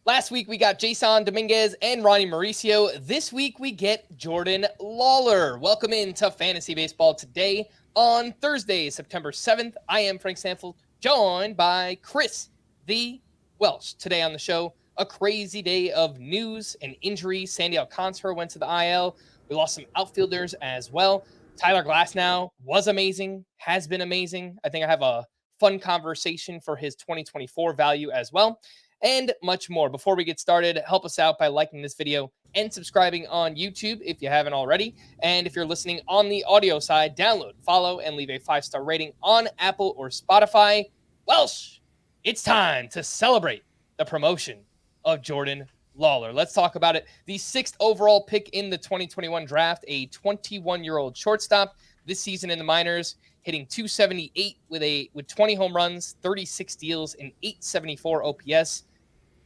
Last week, we got Jasson Dominguez and Ronnie Mauricio. This week, we get Jordan Lawlar. Welcome into Fantasy Baseball today on Thursday, September 7th. I am Frank Stampfl, joined by Chris the Welsh. Today on the show, a crazy day of news and injuries. Sandy Alcantara went to the IL. We lost some outfielders as well. Tyler Glasnow was amazing, has been amazing. I think I have a fun conversation for his 2024 value as well, and much more. Before we get started, help us out by liking this video and subscribing on YouTube if you haven't already. And if you're listening on the audio side, download, follow, and leave a 5-star rating on Apple or Spotify. Welsh, it's time to celebrate the promotion of Jordan Lawlar. Let's talk about it. The 6th overall pick in the 2021 draft, a 21-year-old shortstop this season in the minors, hitting .278 with 20 home runs, 36 steals, and .874 OPS.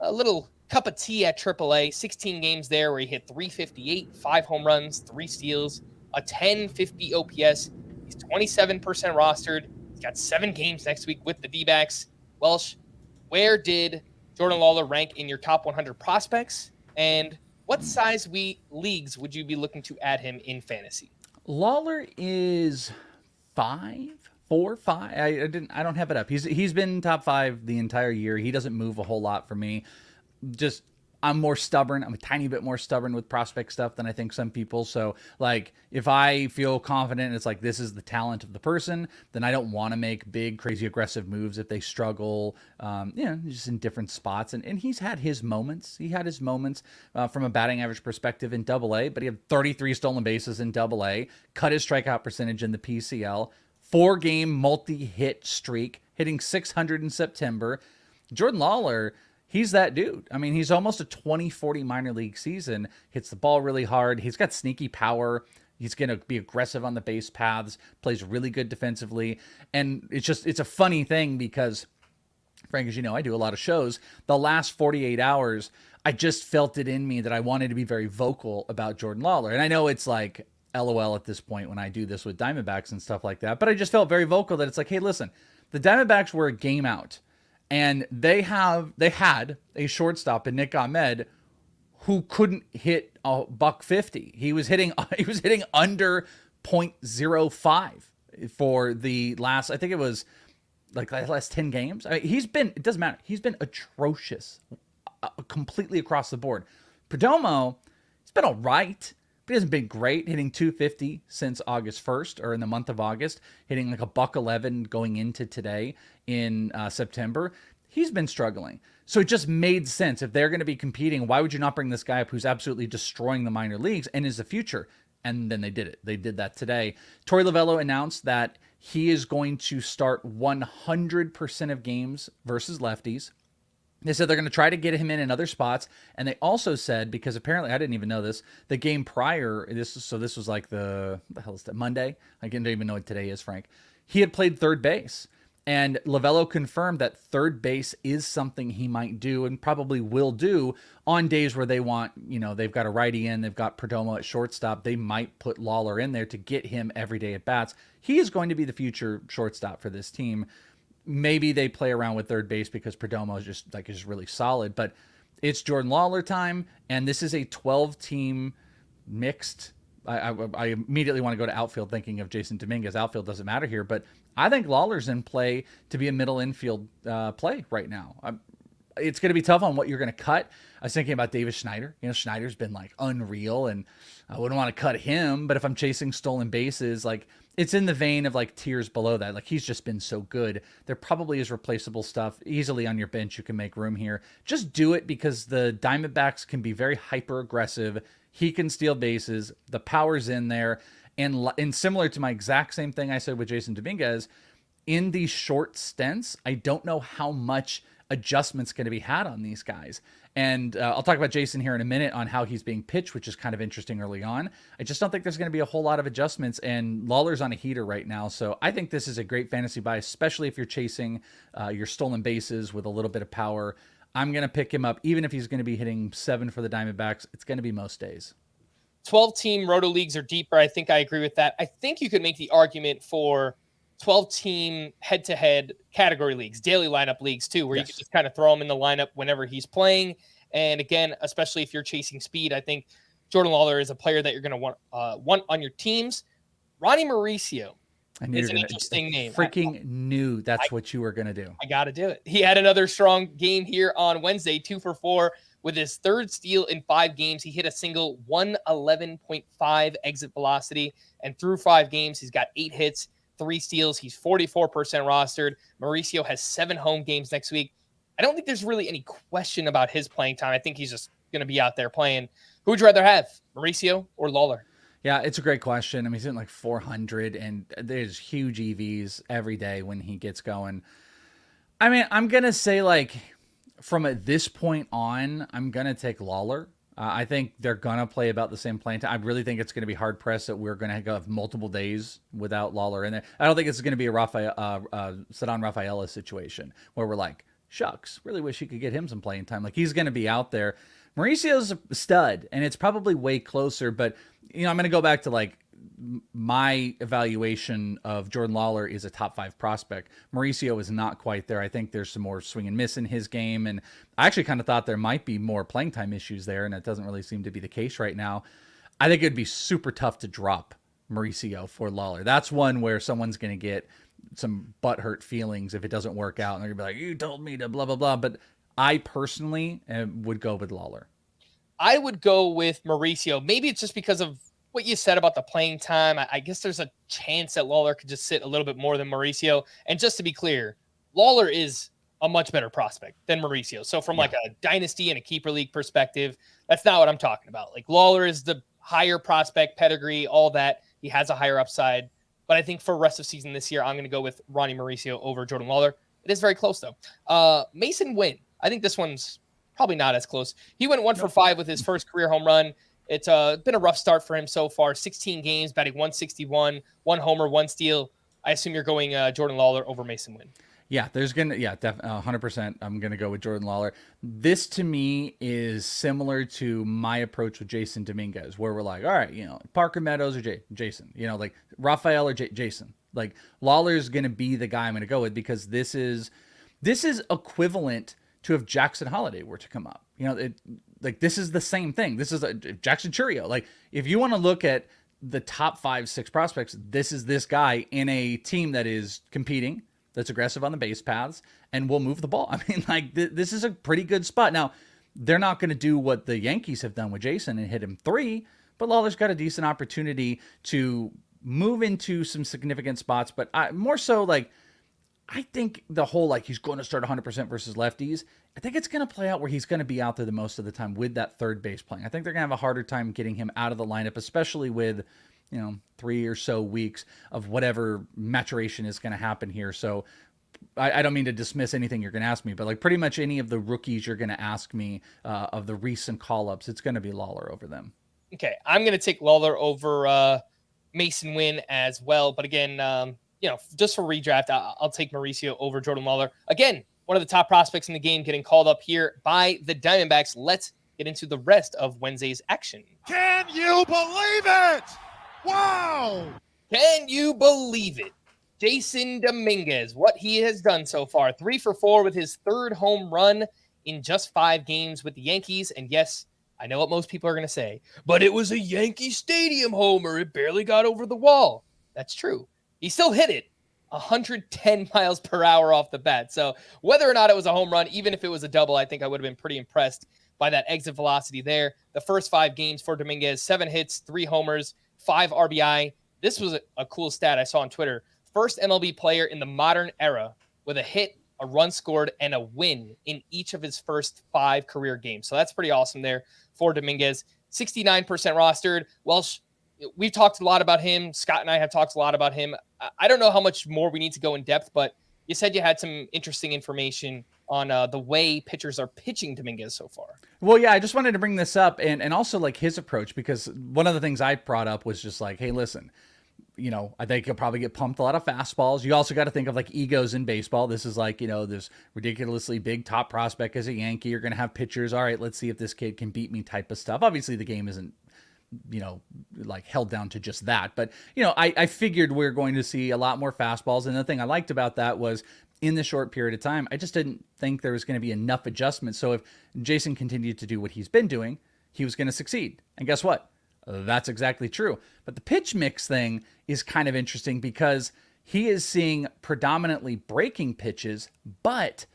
A little cup of tea at AAA, 16 games there where he hit .358, 5 home runs, 3 steals, a .1050 OPS. He's 27% rostered. He's got 7 games next week with the Dbacks. Welsh, where did Jordan Lawlar rank in your top 100 prospects? And what size leagues would you be looking to add him in fantasy? Lawlar is 4, 5. I don't have it up. He's been top 5 the entire year. He doesn't move a whole lot for me. Just I'm more stubborn. I'm a tiny bit more stubborn with prospect stuff than I think some people. So like if I feel confident, it's like this is the talent of the person, then I don't want to make big, crazy, aggressive moves if they struggle, just in different spots. And he's had his moments. He had his moments from a batting average perspective in AA, but he had 33 stolen bases in AA, cut his strikeout percentage in the PCL, 4-game multi-hit streak, hitting 600 in September. Jordan Lawlar, he's that dude. I mean, he's almost a 20-40 minor league season, hits the ball really hard. He's got sneaky power. He's going to be aggressive on the base paths, plays really good defensively. And it's a funny thing because, Frank, as you know, I do a lot of shows. The last 48 hours, I just felt it in me that I wanted to be very vocal about Jordan Lawlar. And I know it's like LOL at this point when I do this with Diamondbacks and stuff like that. But I just felt very vocal that it's like, hey, listen, the Diamondbacks were a game out. And they had a shortstop in Nick Ahmed who couldn't hit a $150. He was hitting under .05 for the last, I think it was like the last 10 games. I mean, it doesn't matter. He's been atrocious completely across the board. Perdomo, it's been all right, but he hasn't been great, hitting .250 since August 1st, or in the month of August, hitting like a $111 going into today in September. He's been struggling. So it just made sense. If they're going to be competing, why would you not bring this guy up who's absolutely destroying the minor leagues and is the future? And then they did it. They did that today. Torey Lovullo announced that he is going to start 100% of games versus lefties. They said they're going to try to get him in other spots. And they also said, because apparently I didn't even know this, the game prior, this was like what the hell is that, Monday? I don't even know what today is, Frank. He had played third base. And Lovullo confirmed that third base is something he might do and probably will do on days where they want, they've got a righty in, they've got Perdomo at shortstop. They might put Lawlar in there to get him everyday at bats. He is going to be the future shortstop for this team. Maybe they play around with third base because Perdomo is really solid, but it's Jordan Lawlar time. And this is a 12-team mixed. I immediately want to go to outfield thinking of Jasson Dominguez. Outfield doesn't matter here, but I think Lawlar's in play to be a middle infield play right now. It's going to be tough on what you're going to cut. I was thinking about Davis Schneider. Schneider's been like unreal, and I wouldn't want to cut him. But if I'm chasing stolen bases, like it's in the vein of like tiers below that. Like he's just been so good. There probably is replaceable stuff easily on your bench. You can make room here. Just do it because the Diamondbacks can be very hyper aggressive. He can steal bases. The power's in there. And similar to my exact same thing I said with Jasson Dominguez, in these short stints, I don't know how much adjustment's going to be had on these guys. And I'll talk about Jasson here in a minute on how he's being pitched, which is kind of interesting early on. I just don't think there's going to be a whole lot of adjustments, and Lawlar's on a heater right now. So I think this is a great fantasy buy, especially if you're chasing your stolen bases with a little bit of power. I'm going to pick him up, even if he's going to be hitting 7 for the Diamondbacks. It's going to be most days. 12-team roto leagues or deeper. I think I agree with that. I think you could make the argument for 12-team head-to-head category leagues, daily lineup leagues too, where you can just kind of throw him in the lineup whenever he's playing. And again, especially if you're chasing speed, I think Jordan Lawlar is a player that you're going to want on your teams. Ronnie Mauricio is an interesting name. Freaking knew that's what you were going to do. I got to do it. He had another strong game here on Wednesday, 2 for 4 with his third steal in 5 games. He hit a single 111.5 exit velocity, and through 5 games, he's got 8 hits, 3 steals. He's 44% rostered. Mauricio has 7 home games next week. I don't think there's really any question about his playing time. I think he's just going to be out there playing. Who would you rather have, Mauricio or Lawlar? Yeah, it's a great question. I mean, he's in like 400, and there's huge EVs every day when he gets going. I mean, I'm going to say, like, from this point on, I'm going to take Lawlar. I think they're going to play about the same playing time. I really think it's going to be hard-pressed that we're going to have multiple days without Lawlar in there. I don't think it's going to be a Ceddanne Rafaela situation where we're like, shucks, really wish he could get him some playing time. Like, he's going to be out there. Mauricio's a stud, and it's probably way closer, but I'm going to go back to like my evaluation of Jordan Lawlar is a top 5 prospect. Mauricio is not quite there. I think there's some more swing and miss in his game, and I actually kind of thought there might be more playing time issues there, and it doesn't really seem to be the case right now. I think it'd be super tough to drop Mauricio for Lawlar. That's one where someone's going to get some butthurt feelings if it doesn't work out, and they're going to be like, you told me to blah, blah, blah, but I personally would go with Lawlar. I would go with Mauricio. Maybe it's just because of what you said about the playing time. I guess there's a chance that Lawlar could just sit a little bit more than Mauricio. And just to be clear, Lawlar is a much better prospect than Mauricio. So from like a dynasty and a keeper league perspective, that's not what I'm talking about. Like, Lawlar is the higher prospect, pedigree, all that. He has a higher upside. But I think for rest of season this year, I'm going to go with Ronnie Mauricio over Jordan Lawlar. It is very close, though. Mason Wynn. I think this one's probably not as close. He went 1 for 5 with his first career home run. It's been a rough start for him so far. 16 games, batting 161, 1 homer, 1 steal. I assume you're going Jordan Lawlar over Mason Wynn. Yeah, definitely 100%. I'm gonna go with Jordan Lawlar. This to me is similar to my approach with Jasson Dominguez, where we're like, all right, Parker Meadows or Jason, like Rafael or Jason. Like, Lawlar is gonna be the guy I'm gonna go with because this is equivalent to if Jackson Holiday were to come up. This is the same thing. This is a Jackson Churio. Like, if you want to look at the top 5-6 prospects, this is this guy in a team that is competing, that's aggressive on the base paths, and will move the ball. I mean, like, this is a pretty good spot. Now, they're not going to do what the Yankees have done with Jason and hit him 3, but Lawlar's got a decent opportunity to move into some significant spots. But more so, like, I think the whole, like, he's going to start 100% versus lefties, I think it's going to play out where he's going to be out there the most of the time with that third base playing. I think they're going to have a harder time getting him out of the lineup, especially with, 3 or so weeks of whatever maturation is going to happen here. So I don't mean to dismiss anything you're going to ask me, but like pretty much any of the rookies you're going to ask me of the recent call-ups, it's going to be Lawlar over them. Okay, I'm going to take Lawlar over Mason Wynn as well. But again, just for redraft, I'll take Mauricio over Jordan Lawlar. Again, one of the top prospects in the game getting called up here by the Diamondbacks. Let's get into the rest of Wednesday's action. Can you believe it? Wow! Can you believe it? Jasson Dominguez, what he has done so far. 3 for 4 with his third home run in just 5 games with the Yankees. And yes, I know what most people are going to say, but it was a Yankee Stadium homer. It barely got over the wall. That's true. He still hit it 110 miles per hour off the bat. So whether or not it was a home run, even if it was a double, I think I would have been pretty impressed by that exit velocity there. The first 5 games for Dominguez, 7 hits, 3 homers, 5 RBI. This was a cool stat I saw on Twitter. First MLB player in the modern era with a hit, a run scored, and a win in each of his first 5 career games. So that's pretty awesome there for Dominguez. 69% rostered. Welsh, we've talked a lot about him. Scott and I have talked a lot about him. I don't know how much more we need to go in depth, but you said you had some interesting information on the way pitchers are pitching Dominguez so far. Well, yeah, I just wanted to bring this up and also like his approach, because one of the things I brought up was just like, hey, listen, I think he'll probably get pumped a lot of fastballs. You also got to think of like egos in baseball. This is like, this ridiculously big top prospect as a Yankee. You're going to have pitchers. All right, let's see if this kid can beat me type of stuff. Obviously the game isn't, like held down to just that. But, I figured we're going to see a lot more fastballs. And the thing I liked about that was in the short period of time. I just didn't think there was going to be enough adjustments. So if Jasson continued to do what he's been doing, he was going to succeed. And guess what? That's exactly true. But the pitch mix thing is kind of interesting because he is seeing predominantly breaking pitches, but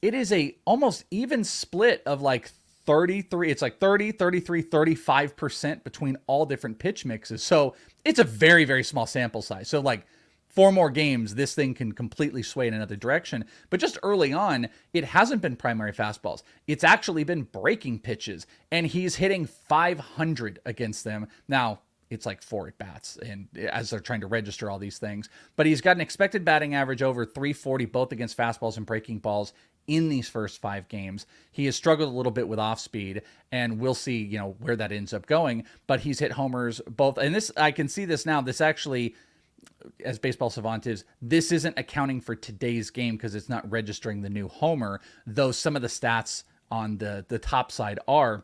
it is a almost even split of like 33. It's like 30, 33, 35% between all different pitch mixes. So it's a very, very small sample size. So like 4 more games, this thing can completely sway in another direction. But just early on, it hasn't been primary fastballs. It's actually been breaking pitches, and he's hitting 500 against them. Now, it's like 4 at bats, and as they're trying to register all these things. But he's got an expected batting average over 340, both against fastballs and breaking balls in these first 5 games. He has struggled a little bit with off speed, and we'll see, where that ends up going. But he's hit homers both, and this, I can see this now. This actually, as Baseball Savant is, this isn't accounting for today's game because it's not registering the new homer, though some of the stats on the top side are.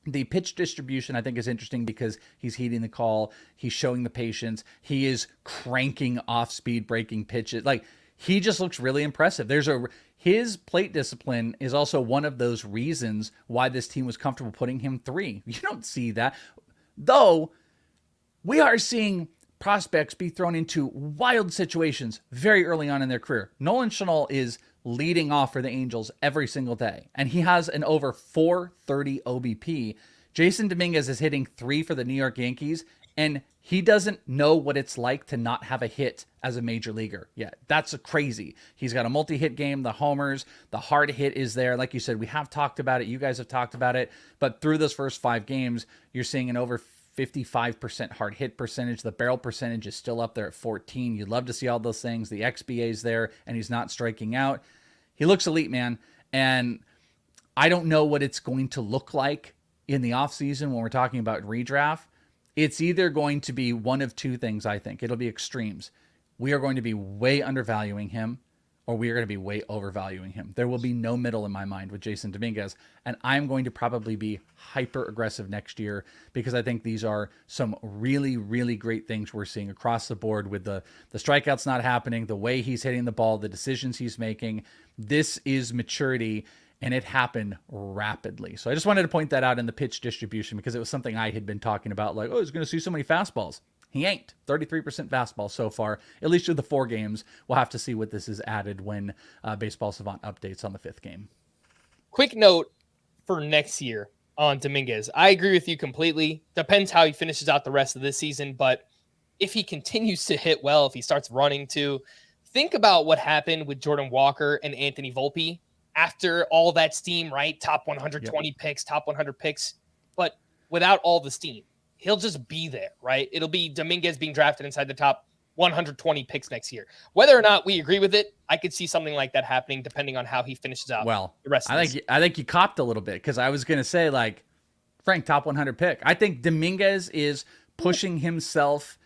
The pitch distribution, I think, is interesting because he's heeding the call. He's showing the patience. He is cranking off-speed breaking pitches. Like, he just looks really impressive. His plate discipline is also one of those reasons why this team was comfortable putting him 3. You don't see that. Though, we are seeing prospects be thrown into wild situations very early on in their career. Nolan Chanel is leading off for the Angels every single day, and he has an over 430 OBP. Jasson Dominguez is hitting 3 for the New York Yankees, and he doesn't know what it's like to not have a hit as a major leaguer yet. That's crazy. He's got a multi-hit game, the homers, the hard hit is there. Like you said, we have talked about it. You guys have talked about it. But through those first 5 games, you're seeing an over 55% hard hit percentage. The barrel percentage is still up there at 14. You'd love to see all those things. The XBA's there, and he's not striking out. He looks elite, man. And I don't know what it's going to look like in the offseason when we're talking about redraft. It's either going to be one of 2 things, I think. It'll be extremes. We are going to be way undervaluing him, or we are going to be way overvaluing him. There will be no middle in my mind with Jasson Dominguez, and I'm going to probably be hyper aggressive next year because I think these are some really, really great things we're seeing across the board with the strikeouts not happening, the way he's hitting the ball, the decisions he's making. This is maturity, and it happened rapidly. So I just wanted to point that out in the pitch distribution because it was something I had been talking about, like, he's going to see so many fastballs. He ain't. 33% fastball so far, at least through the 4 games. We'll have to see what this is added when Baseball Savant updates on the 5th game. Quick note for next year on Dominguez. I agree with you completely. Depends how he finishes out the rest of this season, but if he continues to hit well, if he starts running too, think about what happened with Jordan Walker and Anthony Volpe after all that steam, right? Top 120 picks, top 100 picks, but without all the steam. He'll just be there, right? It'll be Dominguez being drafted inside the top 120 picks next year. Whether or not we agree with it, I could see something like that happening depending on how he finishes out the rest of this. I think you copped a little bit because I was going to say, like, Frank, top 100 pick. I think Dominguez is pushing himself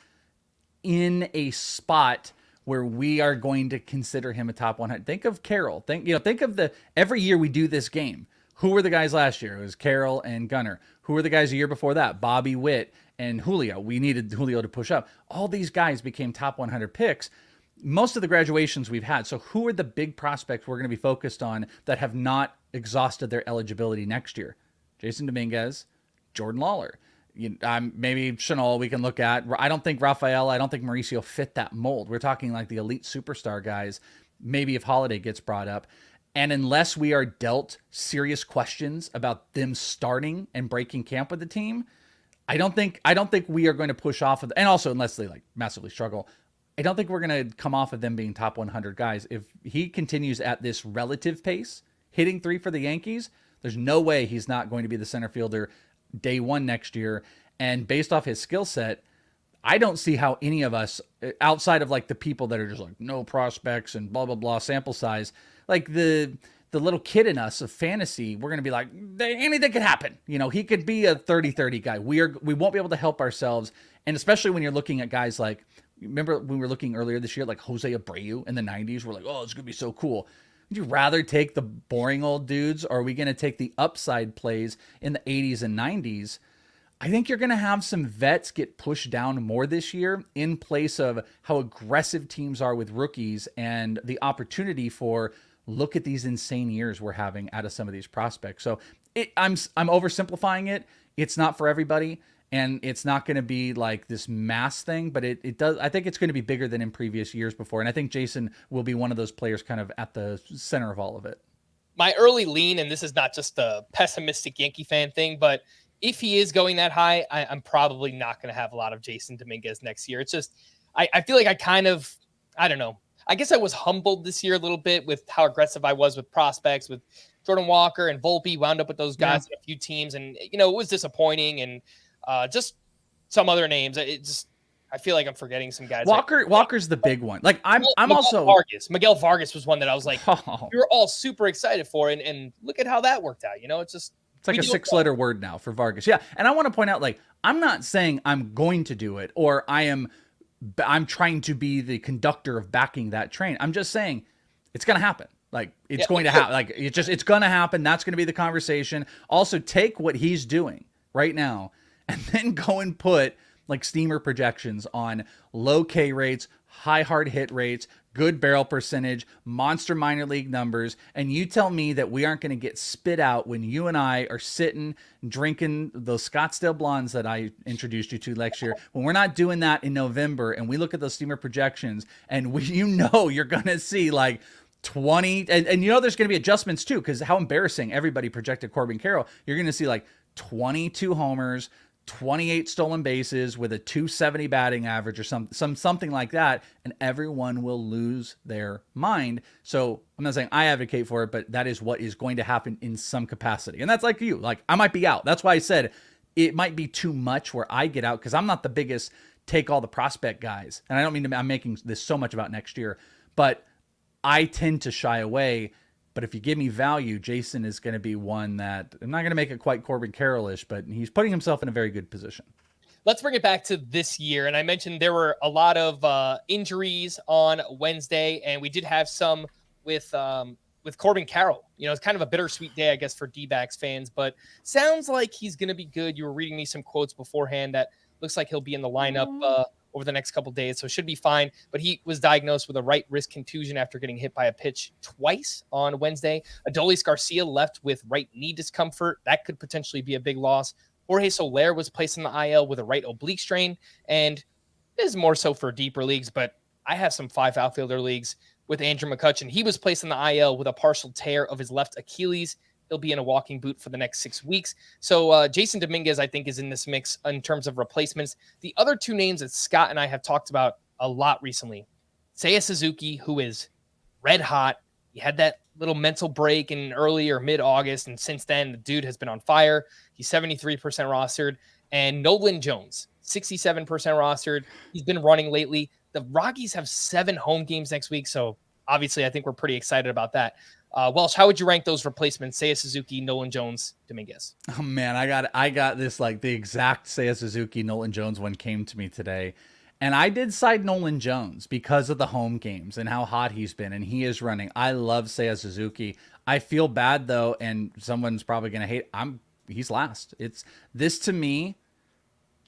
in a spot where we are going to consider him a top 100. Think of Carroll. Think of every year we do this game. Who were the guys last year? It was Carroll and Gunnar. Who were the guys the year before that? Bobby Witt and Julio. We needed Julio to push up. All these guys became top 100 picks. Most of the graduations we've had. So who are the big prospects we're going to be focused on that have not exhausted their eligibility next year? Jasson Dominguez, Jordan Lawlar. Maybe Chanel we can look at. I don't think Rafael, I don't think Mauricio fit that mold. We're talking like the elite superstar guys. Maybe if Holiday gets brought up. And unless we are dealt serious questions about them starting and breaking camp with the team, I don't think we are going to push off of, and also unless they like massively struggle, I don't think we're going to come off of them being top 100 guys. If he continues at this relative pace, hitting 3 for the Yankees, there's no way he's not going to be the center fielder day 1 next year. And based off his skill set, I don't see how any of us, outside of like the people that are just like no prospects and blah, blah, blah sample size, like the little kid in us of fantasy, we're going to be like, anything could happen. He could be a 30-30 guy. We won't be able to help ourselves. And especially when you're looking at guys like, remember when we were looking earlier this year, like Jose Abreu in the 90s, we're like, it's going to be so cool. Would you rather take the boring old dudes, or are we going to take the upside plays in the 80s and 90s? I think you're going to have some vets get pushed down more this year in place of how aggressive teams are with rookies and the opportunity for look at these insane years we're having out of some of these prospects. So I'm oversimplifying it. It's not for everybody, and it's not going to be like this mass thing, but it does. I think it's going to be bigger than in previous years before, and I think Jasson will be one of those players kind of at the center of all of it. My early lean, and this is not just a pessimistic Yankee fan thing, but if he is going that high, I'm probably not going to have a lot of Jasson Dominguez next year. It's just, I feel like I don't know. I guess I was humbled this year a little bit with how aggressive I was with prospects, with Jordan Walker and Volpe, wound up with those guys in a few teams. And, it was disappointing. And just some other names. I feel like I'm forgetting some guys. Walker's the big one. Like I'm also Miguel Vargas was one that I was like, we were all super excited for. And look at how that worked out. It's like a 6-letter word now for Vargas. Yeah. And I want to point out, like, I'm not saying I'm going to do it or I'm trying to be the conductor of backing that train. I'm just saying it's going to happen. Like it's going to happen. Like it's going to happen. That's going to be the conversation. Also take what he's doing right now and then go and put like steamer projections on low K rates, high hard hit rates, good barrel percentage, monster minor league numbers, and you tell me that we aren't going to get spit out when you and I are sitting drinking those Scottsdale Blondes that I introduced you to next year, when we're not doing that in November and we look at those steamer projections and you're going to see like 20, and there's going to be adjustments too, because how embarrassing everybody projected Corbin Carroll. You're going to see like 22 homers, 28 stolen bases with a 270 batting average or something like that, and everyone will lose their mind. So I'm not saying I advocate for it, but that is what is going to happen in some capacity. And that's like you. Like I might be out. That's why I said it might be too much where I get out, because I'm not the biggest take all the prospect guys. And I don't mean I'm making this so much about next year, but I tend to shy away. But if you give me value, Jasson is going to be one that I'm not going to make it quite Corbin Carroll-ish, but he's putting himself in a very good position. Let's bring it back to this year. And I mentioned there were a lot of injuries on Wednesday, and we did have some with Corbin Carroll. It's kind of a bittersweet day, I guess, for Dbacks fans, but sounds like he's going to be good. You were reading me some quotes beforehand that looks like he'll be in the lineup over the next couple of days, so should be fine. But he was diagnosed with a right wrist contusion after getting hit by a pitch twice on Wednesday. Adolis Garcia left with right knee discomfort. That could potentially be a big loss. Jorge Soler was placed in the IL with a right oblique strain, and this is more so for deeper leagues, but I have some 5 outfielder leagues with Andrew McCutchen. He was placed in the IL with a partial tear of his left Achilles. He'll be in a walking boot for the next 6 weeks. So Jasson Dominguez, I think, is in this mix in terms of replacements. The other two names that Scott and I have talked about a lot recently, Seiya Suzuki, who is red hot. He had that little mental break in early or mid-August, and since then, the dude has been on fire. He's 73% rostered. And Nolan Jones, 67% rostered. He's been running lately. The Rockies have 7 home games next week, so obviously I think we're pretty excited about that. Welsh, how would you rank those replacements? Seiya Suzuki, Nolan Jones, Dominguez. Oh man, I got this, like the exact Seiya Suzuki, Nolan Jones one came to me today. And I did side Nolan Jones because of the home games and how hot he's been, and he is running. I love Seiya Suzuki. I feel bad though, and someone's probably gonna hate. He's last. It's this to me.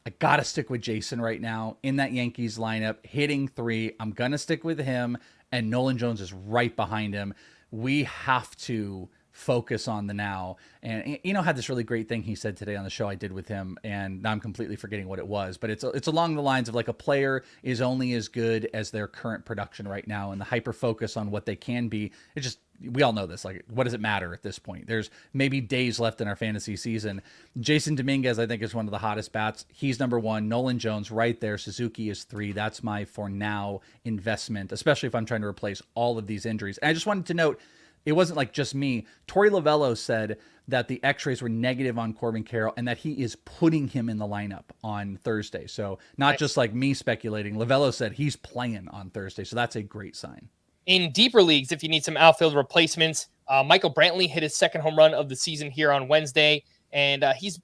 I gotta stick with Jasson right now in that Yankees lineup, hitting 3. I'm gonna stick with him, and Nolan Jones is right behind him. We have to focus on the now. And had this really great thing he said today on the show I did with him, and now I'm completely forgetting what it was, but it's along the lines of like a player is only as good as their current production right now, and the hyper focus on what they can be. It just, we all know this. Like, what does it matter at this point? There's maybe days left in our fantasy season. Jasson Dominguez, I think, is one of the hottest bats. He's number 1. Nolan Jones right there. Suzuki is 3. That's my for now investment, especially if I'm trying to replace all of these injuries. And I just wanted to note, it wasn't like just me. Torey Lovello said that the x-rays were negative on Corbin Carroll and that he is putting him in the lineup on Thursday. So not just like me speculating. Lovello said he's playing on Thursday. So that's a great sign. In deeper leagues, if you need some outfield replacements, Michael Brantley hit his second home run of the season here on Wednesday, and he's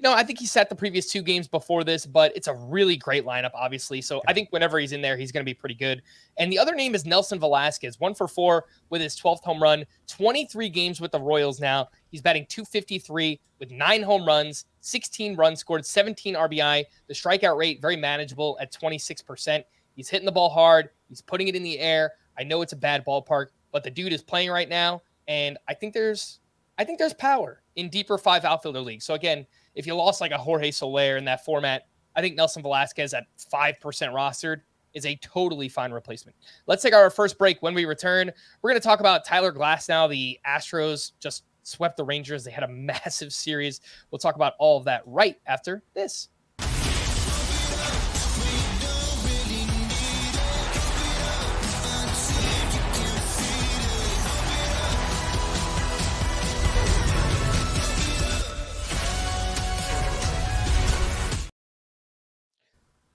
I think he sat the previous 2 games before this, but it's a really great lineup, obviously. So I think whenever he's in there, he's going to be pretty good. And the other name is Nelson Velasquez, 1 for 4 with his 12th home run, 23 games with the Royals now. He's batting .253 with 9 home runs, 16 runs scored, 17 RBI. The strikeout rate, very manageable at 26%. He's hitting the ball hard. He's putting it in the air. I know it's a bad ballpark, but the dude is playing right now. And I think there's power in deeper 5 outfielder leagues. So again, if you lost like a Jorge Soler in that format, I think Nelson Velasquez at 5% rostered is a totally fine replacement. Let's take our first break. When we return, we're going to talk about Tyler Glasnow. The Astros just swept the Rangers. They had a massive series. We'll talk about all of that right after this.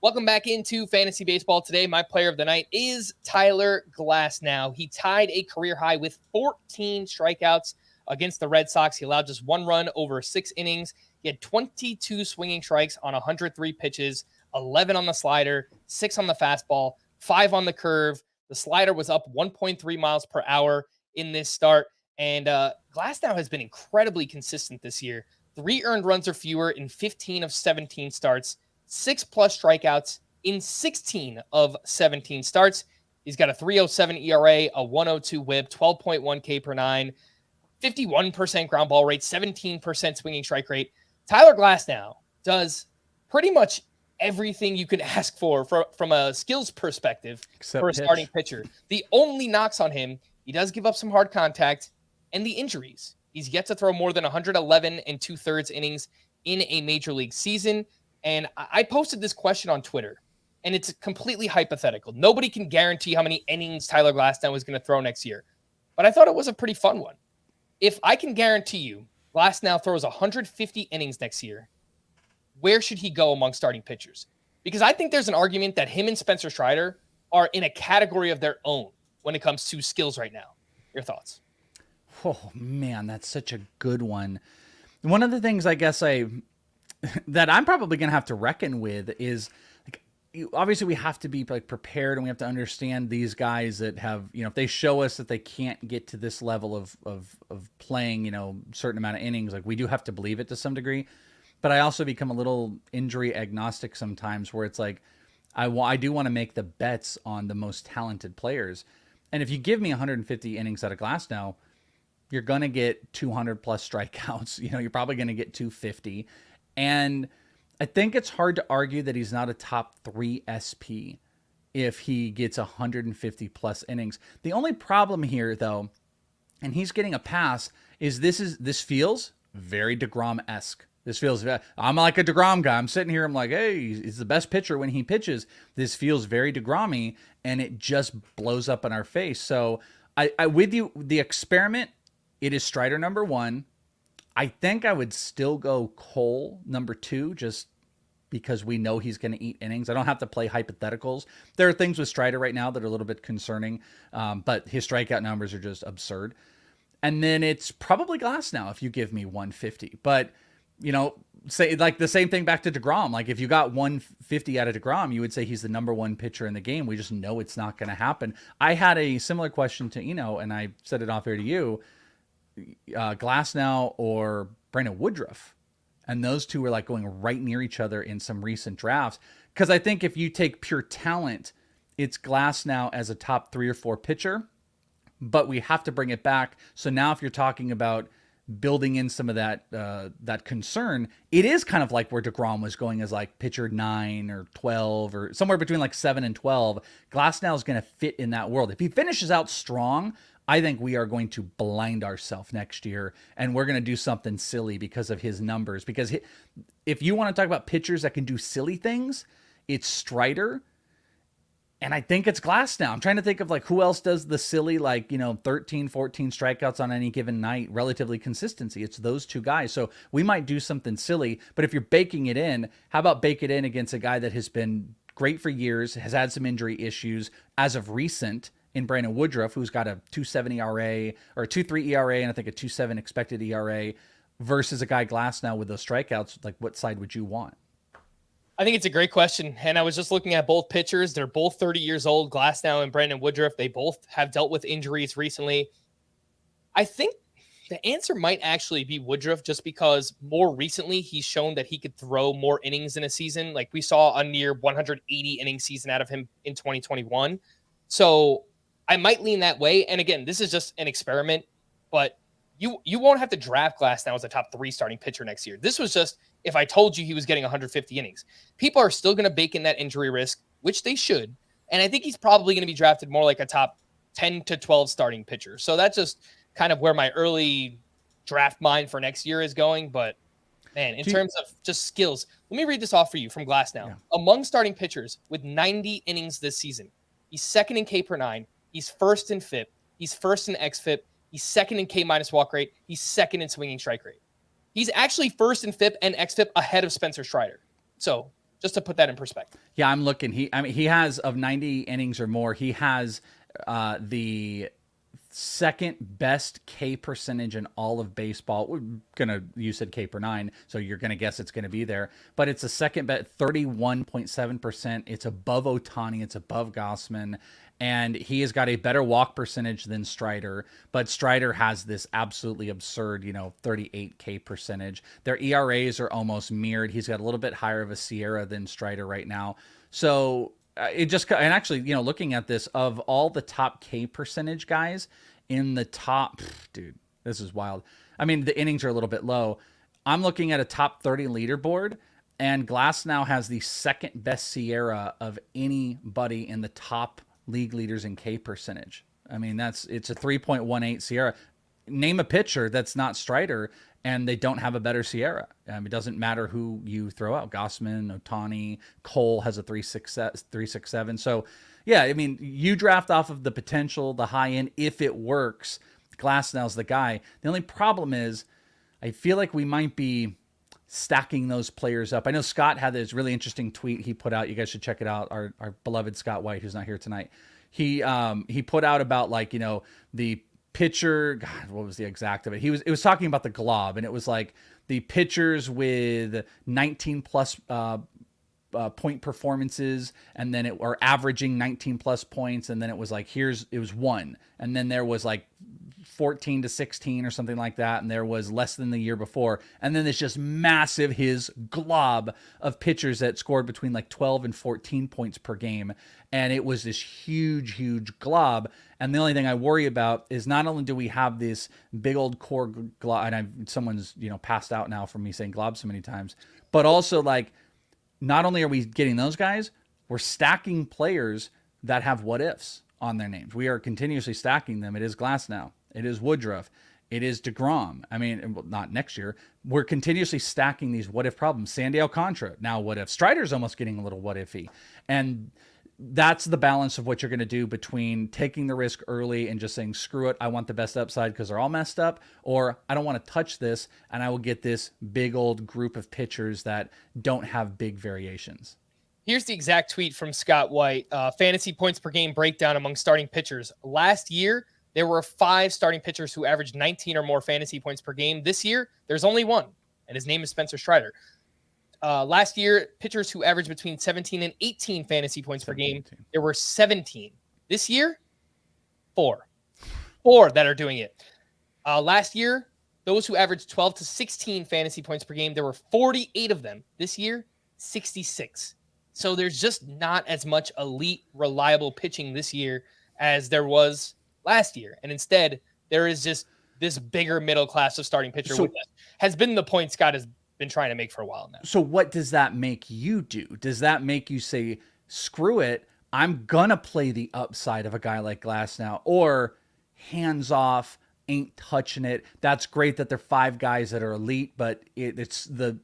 Welcome back into Fantasy Baseball. Today, my player of the night is Tyler Glasnow. He tied a career high with 14 strikeouts against the Red Sox. He allowed just 1 run over 6 innings. He had 22 swinging strikes on 103 pitches, 11 on the slider, 6 on the fastball, 5 on the curve. The slider was up 1.3 miles per hour in this start. And Glasnow has been incredibly consistent this year. 3 earned runs or fewer in 15 of 17 starts. 6+ strikeouts in 16 of 17 starts. He's got a 3.07 ERA, a 1.02 WHIP, 12.1 K per 9, 51% ground ball rate, 17% swinging strike rate. Tyler Glasnow does pretty much everything you could ask for from a skills perspective for a starting pitcher. The only knocks on him, he does give up some hard contact and the injuries. He's yet to throw more than 111 2/3 innings in a major league season. And I posted this question on Twitter, and it's completely hypothetical. Nobody can guarantee how many innings Tyler Glasnow is going to throw next year. But I thought it was a pretty fun one. If I can guarantee you Glasnow throws 150 innings next year, where should he go among starting pitchers? Because I think there's an argument that him and Spencer Strider are in a category of their own when it comes to skills right now. Your thoughts? Oh, man, that's such a good one. One of the things I guess that I'm probably going to have to reckon with is, like, obviously we have to be like prepared, and we have to understand these guys that have, if they show us that they can't get to this level of playing, certain amount of innings, like, we do have to believe it to some degree. But I also become a little injury agnostic sometimes, where it's like, I do want to make the bets on the most talented players. And if you give me 150 innings out of Glasnow, you're going to get 200 plus strikeouts. You're probably going to get 250. And I think it's hard to argue that he's not a top 3 SP if he gets 150 plus innings. The only problem here, though, and he's getting a pass, is this feels very DeGrom-esque. This feels, I'm like a DeGrom guy. I'm sitting here, I'm like, hey, he's the best pitcher when he pitches. This feels very DeGrom-y, and it just blows up in our face. So I with you, the experiment, it is Strider number 1. I think I would still go Cole number 2, just because we know he's going to eat innings. I don't have to play hypotheticals. There are things with Strider right now that are a little bit concerning, but his strikeout numbers are just absurd. And then it's probably Glasnow if you give me 150. But, say like the same thing back to DeGrom. Like, if you got 150 out of DeGrom, you would say he's the number 1 pitcher in the game. We just know it's not going to happen. I had a similar question to and I said it off air to you. Glasnow or Brandon Woodruff, and those two were like going right near each other in some recent drafts. Because I think if you take pure talent, it's Glasnow as a top 3 or 4 pitcher, but we have to bring it back. So now if you're talking about building in some of that concern, it is kind of like where DeGrom was going as like pitcher 9 or 12 or somewhere between like 7 and 12. Glasnow is going to fit in that world. If he finishes out strong, I think we are going to blind ourselves next year, and we're going to do something silly because of his numbers. Because if you want to talk about pitchers that can do silly things, it's Strider, and I think it's Glasnow. I'm trying to think of like who else does the silly, 13, 14 strikeouts on any given night, relatively consistency. It's those 2 guys. So we might do something silly, but if you're baking it in, how about bake it in against a guy that has been great for years, has had some injury issues as of recent, in Brandon Woodruff, who's got a 2.7 ERA or a 2.3 ERA and I think a 2.7 expected ERA. versus a guy Glasnow with those strikeouts? Like, what side would you want? I think it's a great question. And I was just looking at both pitchers. They're both 30 years old, Glasnow and Brandon Woodruff. They both have dealt with injuries recently. I think the answer might actually be Woodruff, just because more recently he's shown that he could throw more innings in a season. Like we saw a near 180 inning season out of him in 2021. So I might lean that way. And again, this is just an experiment, but you won't have to draft Glasnow as a top 3 starting pitcher next year. This was just if I told you he was getting 150 innings. People are still going to bake in that injury risk, which they should. And I think he's probably going to be drafted more like a top 10 to 12 starting pitcher. So that's just kind of where my early draft mind for next year is going. But man, in terms of just skills, let me read this off for you from Glasnow. Yeah. Among starting pitchers with 90 innings this season, he's second in K per 9. He's first in FIP. He's first in XFIP. He's second in K minus walk rate. He's second in swinging strike rate. He's actually first in FIP and XFIP ahead of Spencer Strider. So just to put that in perspective. Yeah, I'm looking. He has, of 90 innings or more, he has the second best K percentage in all of baseball. You said K per 9, so you're gonna guess it's gonna be there. But it's a second bet, 31.7%. It's above Ohtani. It's above Gausman. And he has got a better walk percentage than Strider, but Strider has this absolutely absurd, 38 K percentage. Their ERAs are almost mirrored. He's got a little bit higher of a SIERA than Strider right now. So and actually, looking at this, of all the top K percentage guys in the top, dude, this is wild. I mean, the innings are a little bit low. I'm looking at a top 30 leaderboard, and Glasnow has the second best SIERA of anybody in the top league leaders in K percentage. I mean, it's a 3.18 SIERA. Name a pitcher that's not Strider, and they don't have a better SIERA. It doesn't matter who you throw out. Gausman, Ohtani, Cole has a 3.67. So, yeah, I mean, you draft off of the potential, the high end. If it works, Glasnow's the guy. The only problem is, I feel like we might be stacking those players up. I know Scott had this really interesting tweet he put out. You guys should check it out. Our beloved Scott White, who's not here tonight. He put out about the pitcher. God, what was the exact of it? It was talking about the glob, and it was like the pitchers with 19 plus point performances, and then are averaging 19 plus points, and then it was like it was 1, and then there was like 14 to 16 or something like that, and there was less than the year before, and then it's just massive his glob of pitchers that scored between like 12 and 14 points per game, and it was this huge glob. And the only thing I worry about is, not only do we have this big old core glob, and someone's passed out now from me saying glob so many times, but also not only are we getting those guys, we're stacking players that have what ifs on their names. We are continuously stacking them. It is Glasnow. It is Woodruff. It is DeGrom. I mean, not next year. We're continuously stacking these what if problems. Sandy Alcantara, now what if. Strider's almost getting a little what ify. And that's the balance of what you're going to do between taking the risk early and just saying, screw it, I want the best upside because they're all messed up, or I don't want to touch this and I will get this big old group of pitchers that don't have big variations. Here's the exact tweet from Scott White. Fantasy points per game breakdown among starting pitchers. Last year, there were 5 starting pitchers who averaged 19 or more fantasy points per game. This year, there's only 1, and his name is Spencer Strider. Last year, pitchers who averaged between 17 and 18 fantasy points per game, there were 17. This year, 4. 4 that are doing it. Last year, those who averaged 12 to 16 fantasy points per game, there were 48 of them. This year, 66. So there's just not as much elite, reliable pitching this year as there was last year. And instead, there is just this bigger middle class of starting pitcher, which has been the point Scott has been trying to make for a while now. So what does that make you do? Does that make you say, screw it, I'm going to play the upside of a guy like Glasnow, or hands off, ain't touching it? That's great that they're 5 guys that are elite, but it's the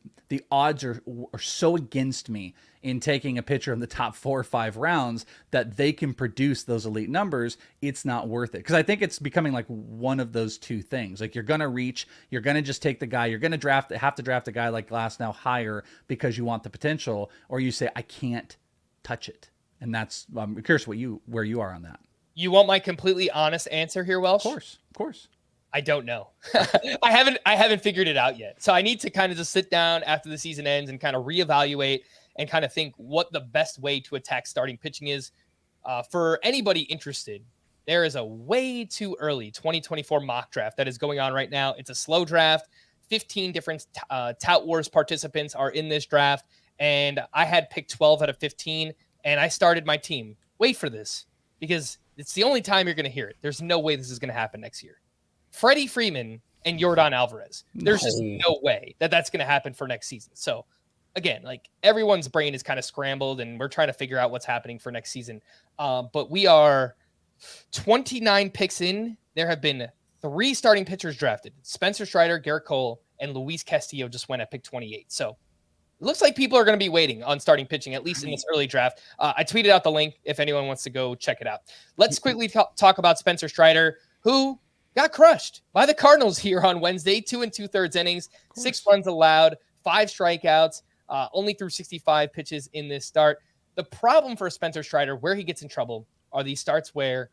odds are so against me in taking a pitcher in the top 4 or 5 rounds that they can produce those elite numbers. It's not worth it. Because I think it's becoming like one of those two things. Like, you're going to reach, you're going to just take the guy, you're going to have to draft a guy like Glasnow higher because you want the potential, or you say, I can't touch it. And that's, I'm curious where you are on that. You want my completely honest answer here, Welsh? Of course. I don't know. I haven't figured it out yet. So I need to kind of just sit down after the season ends and kind of reevaluate and kind of think what the best way to attack starting pitching is. For anybody interested, there is a way too early 2024 mock draft that is going on right now. It's a slow draft. 15 different Tout Wars participants are in this draft, and I had picked 12 out of 15, and I started my team. Wait for this, because it's the only time you're going to hear it. There's no way this is going to happen next year. Freddie Freeman and Jordan Alvarez. There's just no way that that's going to happen for next season. So, again, like everyone's brain is kind of scrambled, and we're trying to figure out what's happening for next season. But we are 29 picks in. There have been 3 starting pitchers drafted. Spencer Strider, Garrett Cole, and Luis Castillo just went at pick 28. So it looks like people are going to be waiting on starting pitching, at least in this early draft. I tweeted out the link if anyone wants to go check it out. Let's quickly talk about Spencer Strider, who got crushed by the Cardinals here on Wednesday. 2 2/3 innings, 6 runs allowed, 5 strikeouts, only threw 65 pitches in this start. The problem for Spencer Strider, where he gets in trouble, are these starts where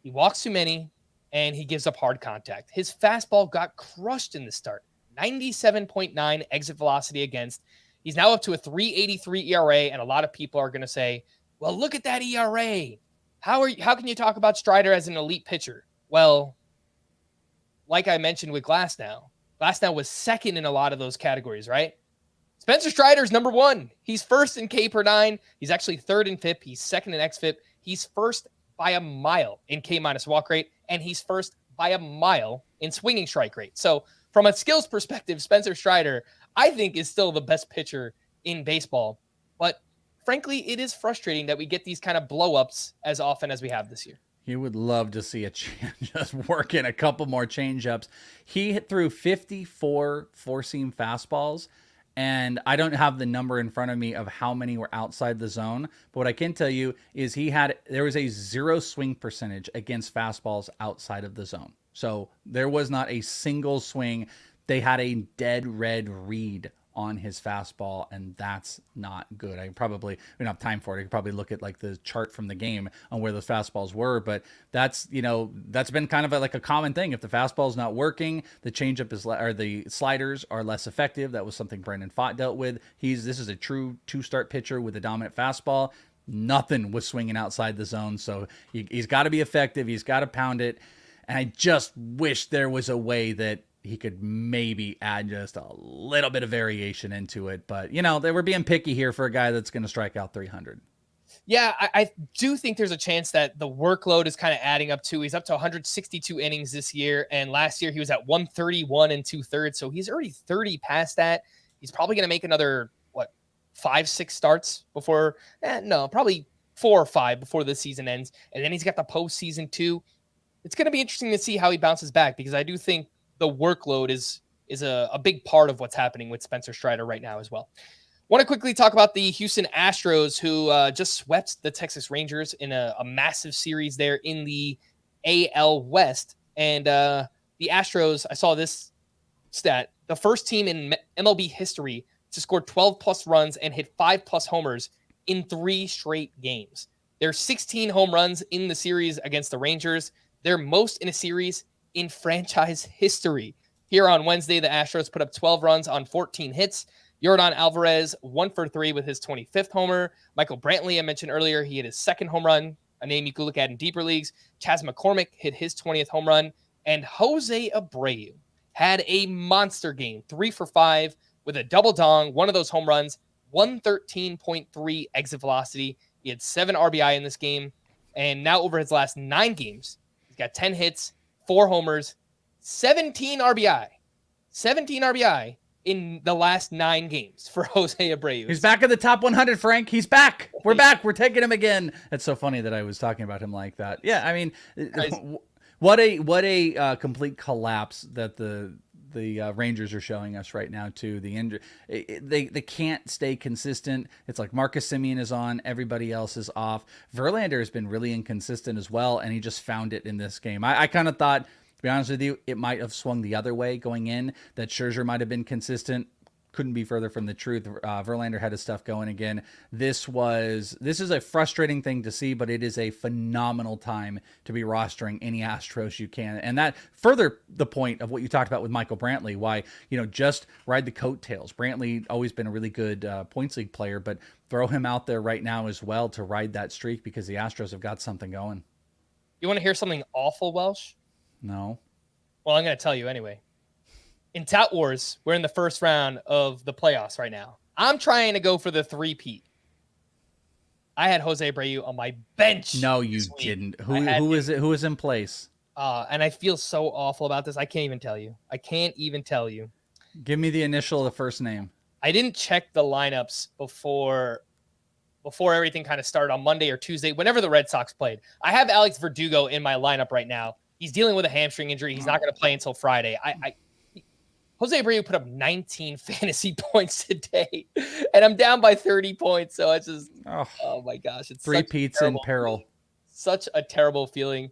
he walks too many and he gives up hard contact. His fastball got crushed in the start. 97.9 exit velocity against. He's now up to a 3.83 ERA, and a lot of people are going to say, well, look at that ERA. How can you talk about Strider as an elite pitcher? Well, like I mentioned with Glasnow was second in a lot of those categories, right? Spencer Strider's number 1. He's first in K per 9. He's actually third in FIP. He's second in XFIP. He's first by a mile in K minus walk rate, and he's first by a mile in swinging strike rate. So from a skills perspective, Spencer Strider, I think, is still the best pitcher in baseball. But frankly, it is frustrating that we get these kind of blow-ups as often as we have this year. You would love to see just work in a couple more change-ups. He hit through 54 four-seam fastballs, and I don't have the number in front of me of how many were outside the zone. But what I can tell you is there was a 0 swing percentage against fastballs outside of the zone. So there was not a single swing. They had a dead red read on his fastball, and that's not good. We don't have time for it. I could probably look at like the chart from the game on where those fastballs were, but that's been kind of like a common thing. If the fastball's not working, the changeup or the sliders are less effective. That was something Brandon Pfaadt dealt with. This is a true 2-start pitcher with a dominant fastball. Nothing was swinging outside the zone, so he's got to be effective. He's got to pound it, and I just wish there was a way that he could maybe add just a little bit of variation into it. But, they were being picky here for a guy that's going to strike out 300. Yeah, I do think there's a chance that the workload is kind of adding up too. He's up to 162 innings this year, and last year he was at 131 2/3, so he's already 30 past that. He's probably going to make another, 5-6 starts before, probably 4 or 5 before the season ends, and then he's got the postseason too. It's going to be interesting to see how he bounces back, because I do think the workload is a big part of what's happening with Spencer Strider right now as well. Want to quickly talk about the Houston Astros, who just swept the Texas Rangers in a massive series there in the AL West. And the Astros, I saw this stat, the first team in MLB history to score 12-plus runs and hit 5-plus homers in 3 straight games. There's 16 home runs in the series against the Rangers. They're most in a series in franchise history. Here on Wednesday, the Astros put up 12 runs on 14 hits. Jordan Alvarez, 1 for 3 with his 25th homer. Michael Brantley, I mentioned earlier, he hit his 2nd home run, a name you could look at in deeper leagues. Chas McCormick hit his 20th home run. And Jose Abreu had a monster game, 3 for 5 with a double dong, one of those home runs, 113.3 exit velocity. He had 7 RBI in this game. And now over his last 9 games, he's got 10 hits, 4 homers, 17 RBI. 17 RBI in the last 9 games for Jose Abreu. He's back in the top 100, Frank. He's back. We're back. We're taking him again. It's so funny that I was talking about him like that. Yeah, I mean, what a complete collapse that the Rangers are showing us right now too. The injury, they can't stay consistent. It's like Marcus Semien is on, everybody else is off. Verlander has been really inconsistent as well, and he just found it in this game. I kind of thought, to be honest with you, it might have swung the other way going in, that Scherzer might have been consistent. couldn't be further from the truth. Verlander had his stuff going again. This is a frustrating thing to see, but it is a phenomenal time to be rostering any Astros you can. And that further the point of what you talked about with Michael Brantley, why, just ride the coattails. Brantley always been a really good points league player, but throw him out there right now as well to ride that streak because the Astros have got something going. You want to hear something awful, Welsh? No. Well, I'm going to tell you anyway. In Tout Wars, we're in the first round of the playoffs right now. I'm trying to go for the three-peat. I had Jose Abreu on my bench. No, you didn't. Who is it? Who is in place? And I feel so awful about this. I can't even tell you. Give me the initial of the first name. I didn't check the lineups before everything kind of started on Monday or Tuesday, whenever the Red Sox played. I have Alex Verdugo in my lineup right now. He's dealing with a hamstring injury. He's not going to play until Friday. Jose Abreu put up 19 fantasy points today, and I'm down by 30 points. So it's just, oh my gosh. It's three Pete's in peril. Feeling. Such a terrible feeling.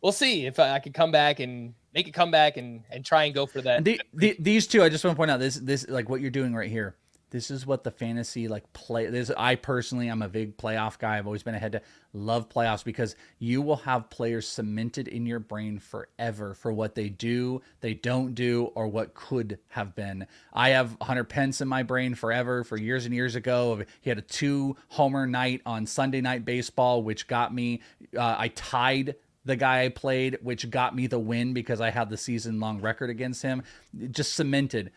We'll see if I can come back and make a comeback and try and go for that. And these two, I just want to point out this like what you're doing right here. This is what the fantasy play. I personally, I'm a big playoff guy. I've always been ahead to love playoffs because you will have players cemented in your brain forever for what they do, they don't do, or what could have been. I have Hunter Pence in my brain forever for years and years ago. He had a 2-homer night on Sunday Night Baseball, which got me. I tied the guy I played, which got me the win because I had the season-long record against him. Just cemented.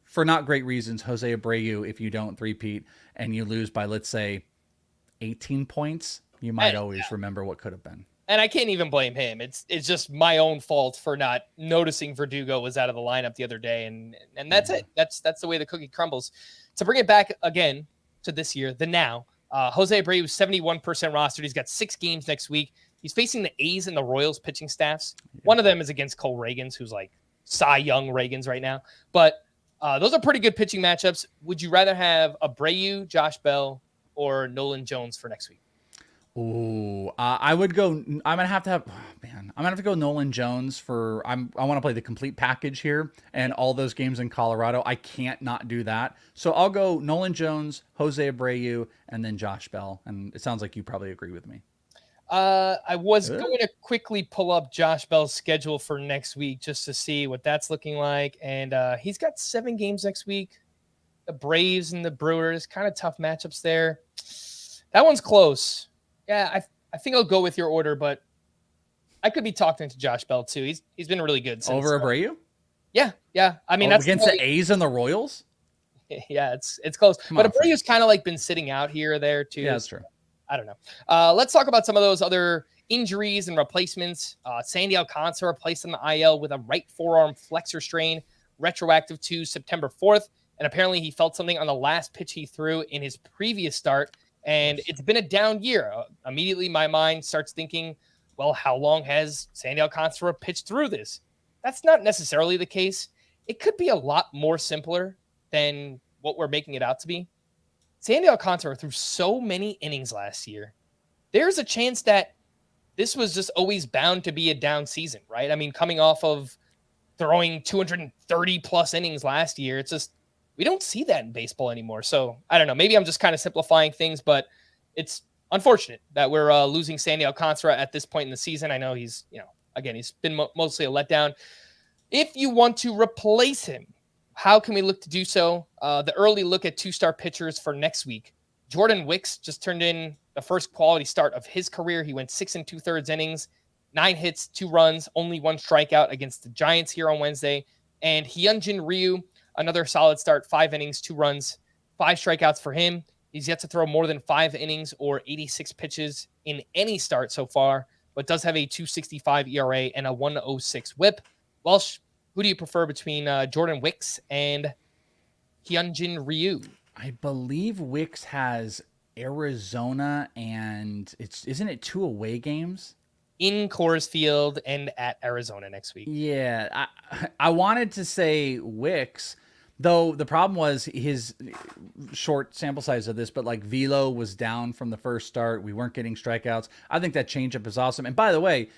For not great reasons, Jose Abreu, if you don't three-peat and you lose by, let's say, 18 points, you might always remember what could have been. And I can't even blame him. It's just my own fault for not noticing Verdugo was out of the lineup the other day. And that's it. That's the way the cookie crumbles. To bring it back again to this year, the now, Jose Abreu is 71% rostered. He's got 6 games next week. He's facing the A's and the Royals pitching staffs. Yeah. One of them is against Cole Reagans, who's like Cy Young Reagans right now. But those are pretty good pitching matchups. Would you rather have Abreu, Josh Bell, or Nolan Jones for next week? Ooh, I would go. I'm gonna have to go Nolan Jones for. I want to play the complete package here and all those games in Colorado. I can't not do that. So I'll go Nolan Jones, Jose Abreu, and then Josh Bell. And it sounds like you probably agree with me. I was going to quickly pull up Josh Bell's schedule for next week just to see what that's looking like. And he's got 7 games next week. The Braves and the Brewers, kind of tough matchups there. That one's close. Yeah, I think I'll go with your order, but I could be talking to Josh Bell too. He's been really good. Over Abreu? Yeah. I mean, that's against the A's and the Royals? Yeah, it's close. But Abreu's kind of been sitting out here or there too. Yeah, that's true. I don't know. Let's talk about some of those other injuries and replacements. Sandy Alcantara placed on the IL with a right forearm flexor strain, retroactive to September 4th. And apparently he felt something on the last pitch he threw in his previous start. And it's been a down year. Immediately my mind starts thinking, well, how long has Sandy Alcantara pitched through this? That's not necessarily the case. It could be a lot more simpler than what we're making it out to be. Sandy Alcantara threw so many innings last year. There's a chance that this was just always bound to be a down season, right? I mean, coming off of throwing 230 plus innings last year, it's just, we don't see that in baseball anymore. So I don't know, maybe I'm just kind of simplifying things, but it's unfortunate that we're losing Sandy Alcantara at this point in the season. I know he's, again, he's been mostly a letdown. If you want to replace him, how can we look to do so? The early look at 2-star pitchers for next week. Jordan Wicks just turned in the first quality start of his career. He went 6 2/3 innings, 9 hits, 2 runs, only 1 strikeout against the Giants here on Wednesday. And Hyunjin Ryu, another solid start, 5 innings, 2 runs, 5 strikeouts for him. He's yet to throw more than 5 innings or 86 pitches in any start so far, but does have a 2.65 ERA and a 1.06 WHIP. Welsh, who do you prefer between Jordan Wicks and Hyunjin Ryu? I believe Wicks has Arizona and isn't it 2 away games? In Coors Field and at Arizona next week. Yeah, I wanted to say Wicks, though the problem was his short sample size of this, but velo was down from the first start. We weren't getting strikeouts. I think that changeup is awesome. And by the way,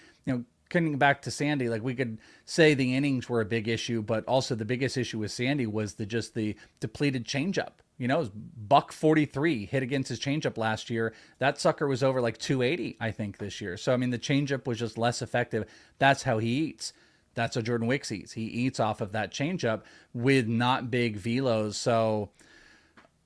coming back to Sandy, like we could say the innings were a big issue, but also the biggest issue with Sandy was the depleted changeup. You know, it was $143 hit against his changeup last year. That sucker was over like 280, I think, this year. So, I mean, the changeup was just less effective. That's how he eats. That's how Jordan Wicks eats. He eats off of that changeup with not big velos. So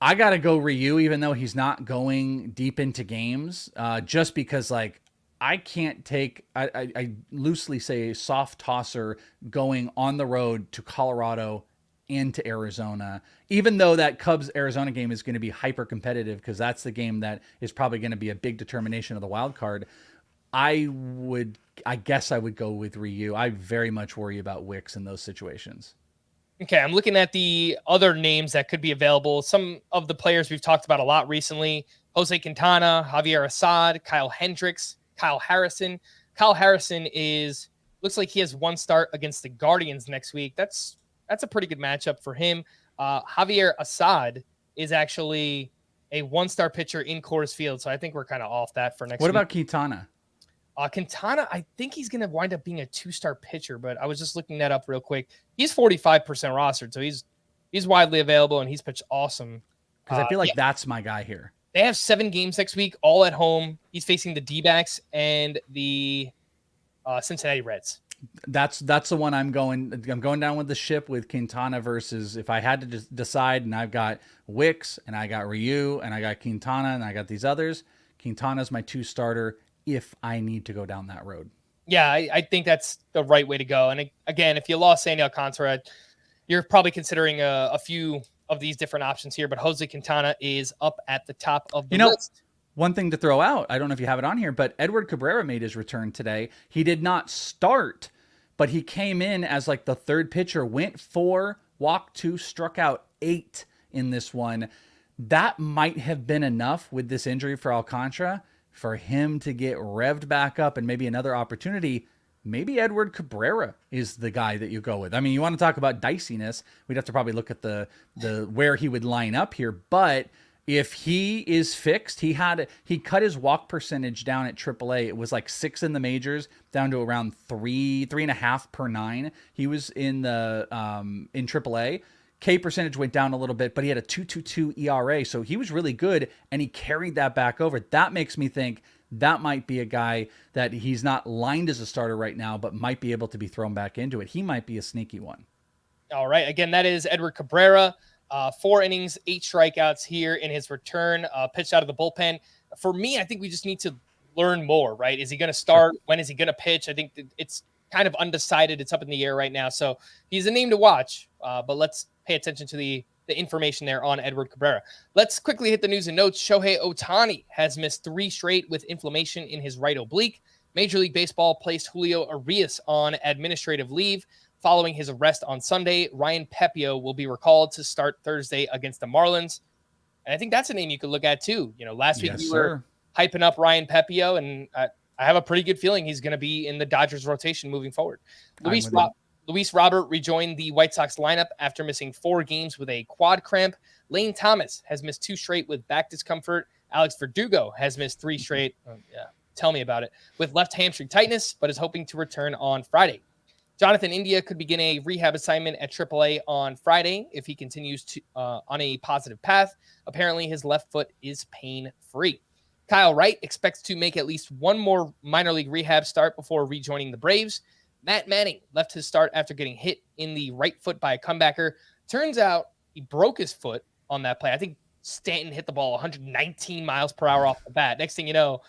I got to go Ryu, even though he's not going deep into games, just because, like, I can't take, I loosely say, a soft tosser going on the road to Colorado into Arizona, even though that Cubs Arizona game is going to be hyper competitive because that's the game that is probably going to be a big determination of the wild card. I guess I would go with Ryu. I very much worry about Wicks in those situations. Okay, I'm looking at the other names that could be available. Some of the players we've talked about a lot recently: Jose Quintana, Javier Assad, Kyle Hendricks, Kyle Harrison. Kyle Harrison looks like he has one start against the Guardians next week. That's a pretty good matchup for him. Javier Assad is actually a one-star pitcher in Coors Field, so I think we're kind of off that for next week. What about Quintana? Quintana, I think he's going to wind up being a two-star pitcher, but I was just looking that up real quick. He's 45% rostered, so he's widely available, and he's pitched awesome. Because I feel like that's my guy here. They have 7 games next week, all at home. He's facing the Dbacks and the Cincinnati Reds. That's the one I'm going down with the ship with Quintana versus if I had to just decide, and I've got Wicks and I got Ryu and I got Quintana and I got these others. Quintana's my 2-starter if I need to go down that road. Yeah, I think that's the right way to go. And again, if you lost Sandy Alcantara, you're probably considering a few of these different options here, but Jose Quintana is up at the top of the list. One thing to throw out, I don't know if you have it on here, but Edward Cabrera made his return today. He did not start, but he came in as like the third pitcher, went 4, walked 2, struck out 8 in this one. That might have been enough with this injury for Alcantara for him to get revved back up and maybe another opportunity. Maybe Edward Cabrera is the guy that you go with. I mean, you want to talk about diciness. We'd have to probably look at the where he would line up here, but if he is fixed, he cut his walk percentage down at AAA. It was like 6 in the majors, down to around 3.5 per 9. He was in the in AAA. K percentage went down a little bit, but he had a 2.22 ERA, so he was really good, and he carried that back over. That makes me think that might be a guy that he's not lined as a starter right now, but might be able to be thrown back into it. He might be a sneaky one. All right. Again, that is Edward Cabrera. 4 innings, 8 strikeouts here in his return, pitched out of the bullpen. For me, I think we just need to learn more, right? Is he going to start? When is he going to pitch? I think it's kind of undecided. It's up in the air right now. So he's a name to watch, but let's pay attention to the information there on Edward Cabrera. Let's quickly hit the news and notes. Shohei Ohtani has missed 3 straight with inflammation in his right oblique. Major League Baseball placed Julio Urias on administrative leave. Following his arrest on Sunday, Ryan Pepiot will be recalled to start Thursday against the Marlins. And I think that's a name you could look at too. You know, last week we were hyping up Ryan Pepiot, and I have a pretty good feeling he's going to be in the Dodgers rotation moving forward. Luis Robert rejoined the White Sox lineup after missing 4 games with a quad cramp. Lane Thomas has missed 2 straight with back discomfort. Alex Verdugo has missed 3 straight. Tell me about it. With left hamstring tightness, but is hoping to return on Friday. Jonathan India could begin a rehab assignment at AAA on Friday if he continues to on a positive path. Apparently, his left foot is pain-free. Kyle Wright expects to make at least one more minor league rehab start before rejoining the Braves. Matt Manning left his start after getting hit in the right foot by a comebacker. Turns out he broke his foot on that play. I think Stanton hit the ball 119 miles per hour off the bat. Next thing you know,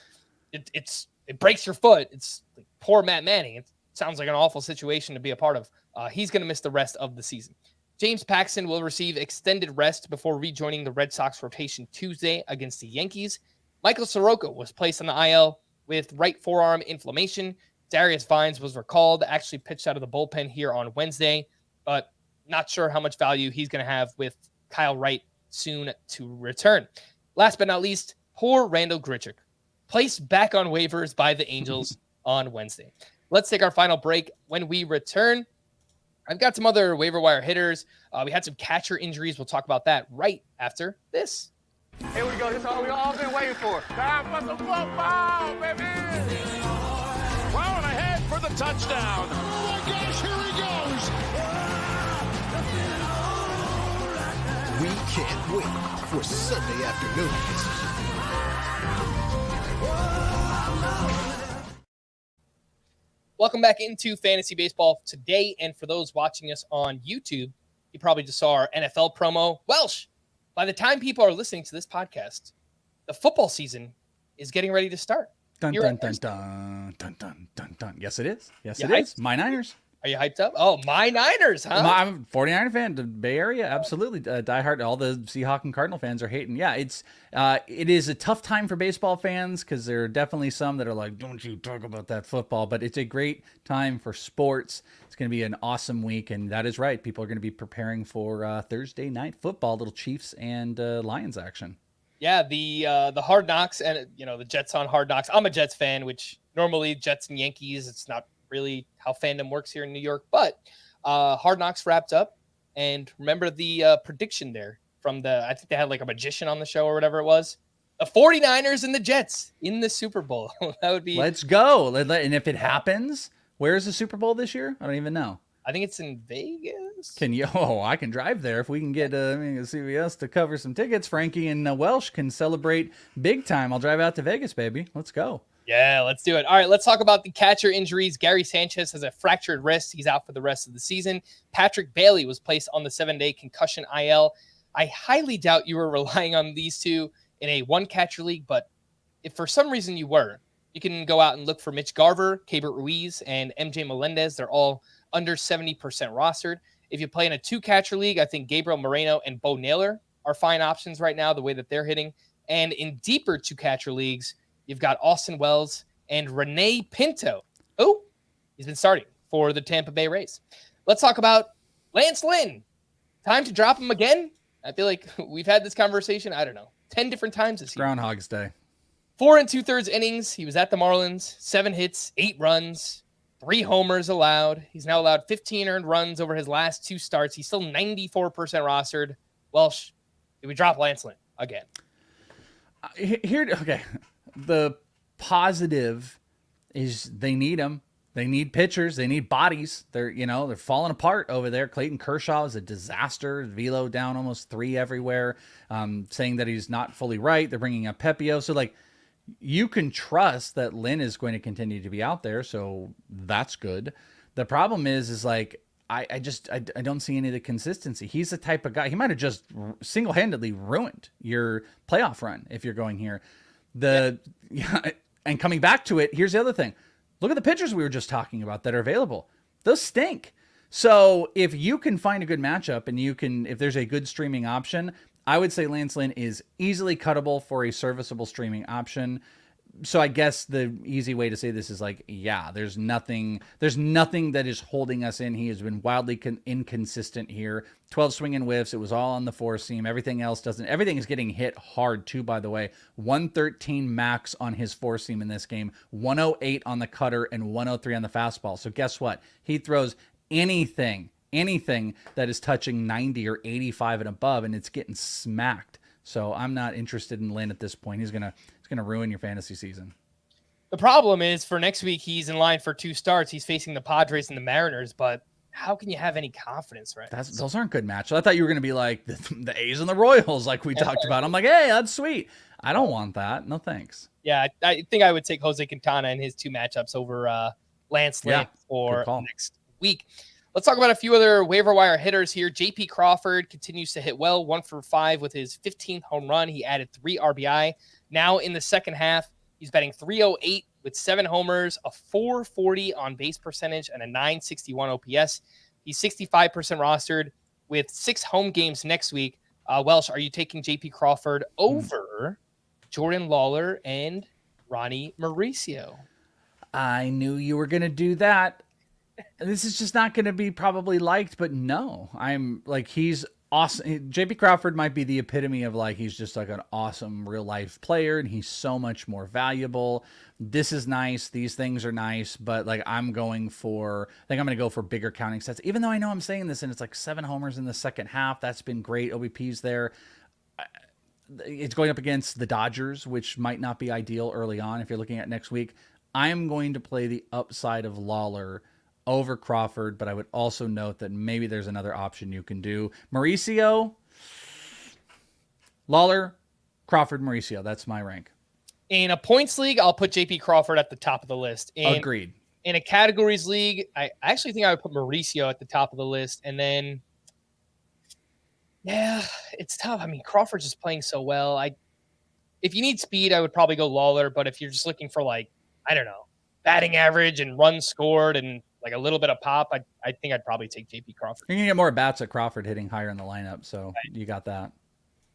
it breaks your foot. It's like poor Matt Manning. It sounds like an awful situation to be a part of. He's going to miss the rest of the season. James Paxton will receive extended rest before rejoining the Red Sox rotation Tuesday against the Yankees. Michael Soroka was placed on the IL with right forearm inflammation. Darius Vines was recalled, actually pitched out of the bullpen here on Wednesday, but not sure how much value he's going to have with Kyle Wright soon to return. Last but not least, poor Randall Grichuk, placed back on waivers by the Angels on Wednesday. Let's take our final break. When we return, I've got some other waiver wire hitters. We had some catcher injuries. We'll talk about that right after this. Here we go. This is all we all been waiting for. Time for some football, baby. Well ahead. for the touchdown. Oh my gosh, here he goes. We can't wait for Sunday afternoons. Welcome back into Fantasy Baseball today. And for those watching us on YouTube, you probably just saw our NFL promo. Welsh, by the time people are listening to this podcast, the football season is getting ready to start. Dun, dun, dun, dun, dun, dun, dun, dun. Yes, it is. Yes, it is. My Niners. Are you hyped up? Oh, my Niners, huh? I'm a 49er fan, the Bay Area, absolutely. Diehard. All the Seahawks and Cardinal fans are hating. Yeah, it is a tough time for baseball fans because there are definitely some that are like, don't you talk about that football. But it's a great time for sports. It's going to be an awesome week, and that is right. People are going to be preparing for Thursday night football, little Chiefs and Lions action. Yeah, the Hard Knocks and the Jets on Hard Knocks. I'm a Jets fan, which normally Jets and Yankees, it's not really how fandom works here in New York, but Hard Knocks wrapped up, and remember the prediction there from I think they had like a magician on the show or whatever it was, the 49ers and the Jets in the Super Bowl. That would be, let's go. And if it happens, where's the Super Bowl this year? I don't even know. I think it's in Vegas. Can you? Oh, I can drive there if we can get CVS to cover some tickets. Frankie and Welsh can celebrate big time. I'll drive out to Vegas, baby. Let's go. Yeah, let's do it. All right, let's talk about the catcher injuries. Gary Sanchez has a fractured wrist. He's out for the rest of the season. Patrick Bailey was placed on the 7-day concussion IL. I highly doubt you were relying on these two in a one-catcher league, but if for some reason you were, you can go out and look for Mitch Garver, Keibert Ruiz, and MJ Melendez. They're all under 70% rostered. If you play in a two-catcher league, I think Gabriel Moreno and Bo Naylor are fine options right now, the way that they're hitting. And in deeper two-catcher leagues, you've got Austin Wells and Renee Pinto. Oh, he's been starting for the Tampa Bay Rays. Let's talk about Lance Lynn. Time to drop him again? I feel like we've had this conversation, 10 different times this year. Groundhog's Day. 4 2/3 innings. He was at the Marlins. 7 hits, 8 runs, 3 homers allowed. He's now allowed 15 earned runs over his last 2 starts. He's still 94% rostered. Welsh, did we drop Lance Lynn again? Okay. The positive is they need him. They need pitchers. They need bodies. They're falling apart over there. Clayton Kershaw is a disaster. Velo down almost 3 everywhere, saying that he's not fully right. They're bringing up Pepio. So, you can trust that Lynn is going to continue to be out there. So that's good. The problem is I don't see any of the consistency. He's the type of guy, he might have just single-handedly ruined your playoff run if you're going here. And coming back to it, here's the other thing. Look at the pitchers we were just talking about that are available. Those stink. So if you can find a good matchup and if there's a good streaming option, I would say Lance Lynn is easily cuttable for a serviceable streaming option. So I guess the easy way to say this is there's nothing that is holding us in. He has been wildly inconsistent here. 12 swinging whiffs. It was all on the 4-seam. Everything is getting hit hard too, by the way. 113 max on his 4-seam in this game, 108 on the cutter and 103 on the fastball. So guess what? He throws anything that is touching 90 or 85 and above, and it's getting smacked. So I'm not interested in Lynn at this point. He's gonna ruin your fantasy season. The problem is for next week, he's in line for 2 starts. He's facing the Padres and the Mariners, but how can you have any confidence, right? Those aren't good matches. I thought you were going to be like the A's and the Royals, like we talked about. I'm like, hey, that's sweet. I don't want that. No thanks. Yeah, I think I would take Jose Quintana in his 2 matchups over Lance Lynn for next week. Let's talk about a few other waiver wire hitters here. J.P. Crawford continues to hit well, 1 for 5 with his 15th home run. He added 3 RBI. Now in the second half, he's batting .308 with 7 homers, a .440 on base percentage, and a .961 OPS. He's 65% rostered with 6 home games next week. Welsh, are you taking J.P. Crawford over Jordan Lawlar and Ronnie Mauricio? I knew you were going to do that. This is just not going to be probably liked, but no, he's awesome. JP Crawford might be the epitome of he's just an awesome real life player, and he's so much more valuable. This is nice. These things are nice, but I'm going to go for bigger counting sets, even though I know I'm saying this and it's 7 homers in the second half. That's been great. OBP's there. It's going up against the Dodgers, which might not be ideal early on if you're looking at next week. I am going to play the upside of Lawlar over Crawford, but I would also note that maybe there's another option you can do. Mauricio, Lawlar, Crawford, Mauricio. That's my rank. In a points league, I'll put JP Crawford at the top of the list. Agreed. In a categories league, I actually think I would put Mauricio at the top of the list. And then, yeah, it's tough. I mean, Crawford's just playing so well. If you need speed, I would probably go Lawlar. But if you're just looking for, like, I don't know, batting average and runs scored and like a little bit of pop, I think I'd probably take JP Crawford. You're going to get more bats at Crawford hitting higher in the lineup. So you got that.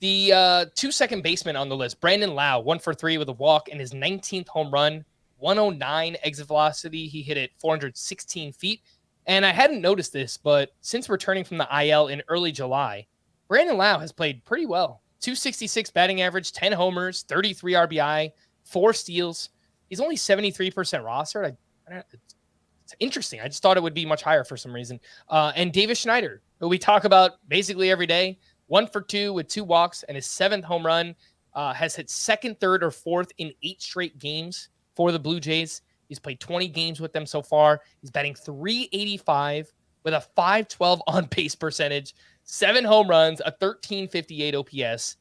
The 2 second baseman on the list, Brandon Lau, 1 for 3 with a walk and his 19th home run. 109 exit velocity. He hit it 416 feet. And I hadn't noticed this, but since returning from the IL in early July, Brandon Lau has played pretty well. 266 batting average, 10 homers, 33 RBI, 4 steals. He's only 73% rostered. It's interesting. I just thought it would be much higher for some reason. And Davis Schneider, who we talk about basically every day, 1 for 2 with 2 walks and his 7th home run, has hit 2nd, 3rd, or 4th in 8 straight games for the Blue Jays. He's played 20 games with them so far. He's batting .385 with a .512 on-base percentage, 7 home runs, a 1358 OPS.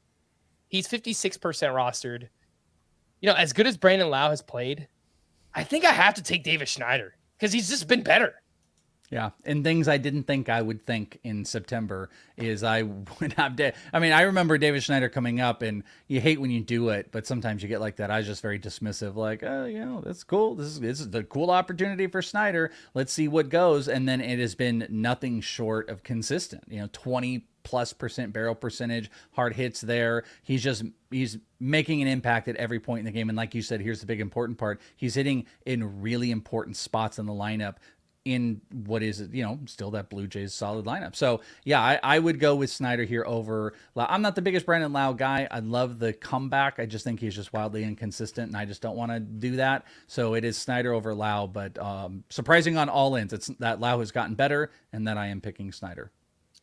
He's 56% rostered. You know, as good as Brandon Lau has played, I think I have to take Davis Schneider because he's just been better. Yeah, and things I didn't think I would think in September is I would have I remember David Schneider coming up, and you hate when you do it, but sometimes you get like that. I was just very dismissive, like, oh, you know, that's cool. This is the cool opportunity for Schneider. Let's see what goes. And then it has been nothing short of consistent. 20+% barrel percentage, hard hits there. He's making an impact at every point in the game. And like you said, here's the big important part. He's hitting in really important spots in the lineup in what is, still that Blue Jays solid lineup. So yeah, I would go with Snyder here over Lau. I'm not the biggest Brandon Lau guy. I love the comeback. I just think he's just wildly inconsistent, and I just don't want to do that. So it is Snyder over Lau, but surprising on all ends. It's that Lau has gotten better, and that I am picking Snyder.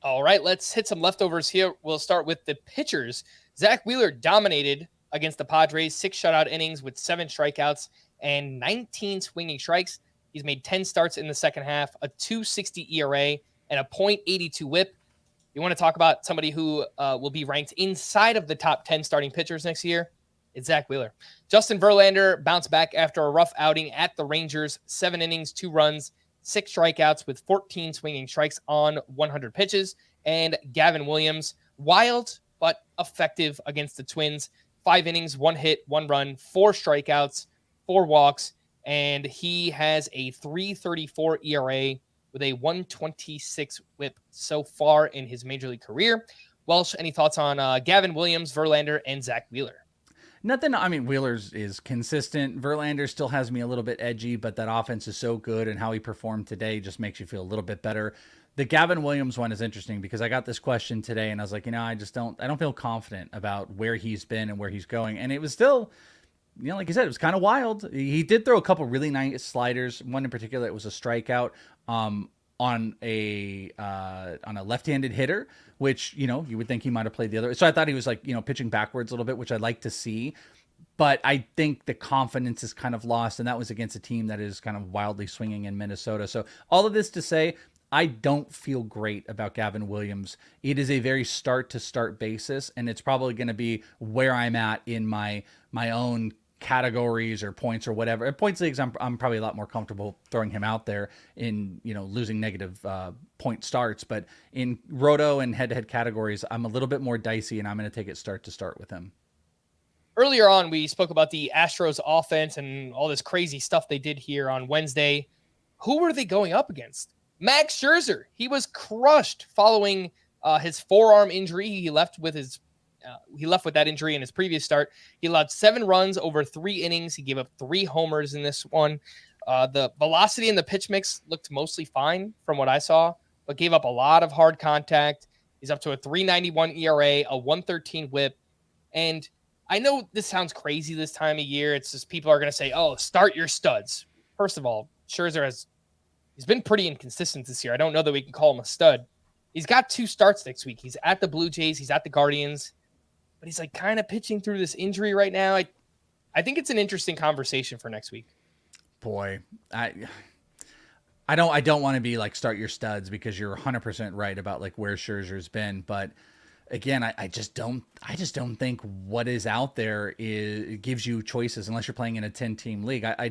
All right, let's hit some leftovers here. We'll start with the pitchers. Zach Wheeler dominated against the Padres, 6 shutout innings with 7 strikeouts and 19 swinging strikes. He's made 10 starts in the second half, a .260 ERA, and a .82 whip. You want to talk about somebody who will be ranked inside of the top 10 starting pitchers next year? It's Zach Wheeler. Justin Verlander bounced back after a rough outing at the Rangers, 7 innings, 2 runs, 6 strikeouts with 14 swinging strikes on 100 pitches. And Gavin Williams, wild but effective against the Twins, 5 innings, 1 hit, 1 run, 4 strikeouts, 4 walks, and he has a .334 ERA with a .126 whip so far in his major league career. Welsh, any thoughts on Gavin Williams, Verlander, and Zach Wheeler? Nothing. I mean, Wheeler's is consistent. Verlander still has me a little bit edgy, but that offense is so good, and how he performed today just makes you feel a little bit better. The Gavin Williams one is interesting because I got this question today, and I was like, I don't feel confident about where he's been and where he's going. And it was still, like you said, it was kind of wild. He did throw a couple really nice sliders. One in particular, it was a strikeout on a left-handed hitter, which, you would think he might have played the other. So I thought he was pitching backwards a little bit, which I'd like to see. But I think the confidence is kind of lost, and that was against a team that is kind of wildly swinging in Minnesota. So all of this to say, I don't feel great about Gavin Williams. It is a very start-to-start basis, and it's probably going to be where I'm at in my own categories or points or whatever. At points leagues, I'm probably a lot more comfortable throwing him out there in, losing negative point starts. But in roto and head-to-head categories, I'm a little bit more dicey, and I'm going to take it start-to-start with him. Earlier on, we spoke about the Astros offense and all this crazy stuff they did here on Wednesday. Who were they going up against? Max Scherzer. He was crushed following his forearm injury. He left with that injury in his previous start. He allowed 7 runs over 3 innings. He gave up 3 homers in this one. The velocity in the pitch mix looked mostly fine from what I saw, but gave up a lot of hard contact. He's up to a .391 ERA, a .113 whip. And I know this sounds crazy this time of year. It's just people are going to say, oh, start your studs. First of all, Scherzer he's been pretty inconsistent this year. I don't know that we can call him a stud. He's got 2 starts next week. He's at the Blue Jays. He's at the Guardians. But he's kind of pitching through this injury right now. I think it's an interesting conversation for next week. Boy, I don't want to be like start your studs because you're 100% right about like where Scherzer's been, but again, I just don't think what is out there gives you choices unless you're playing in a 10-team league. I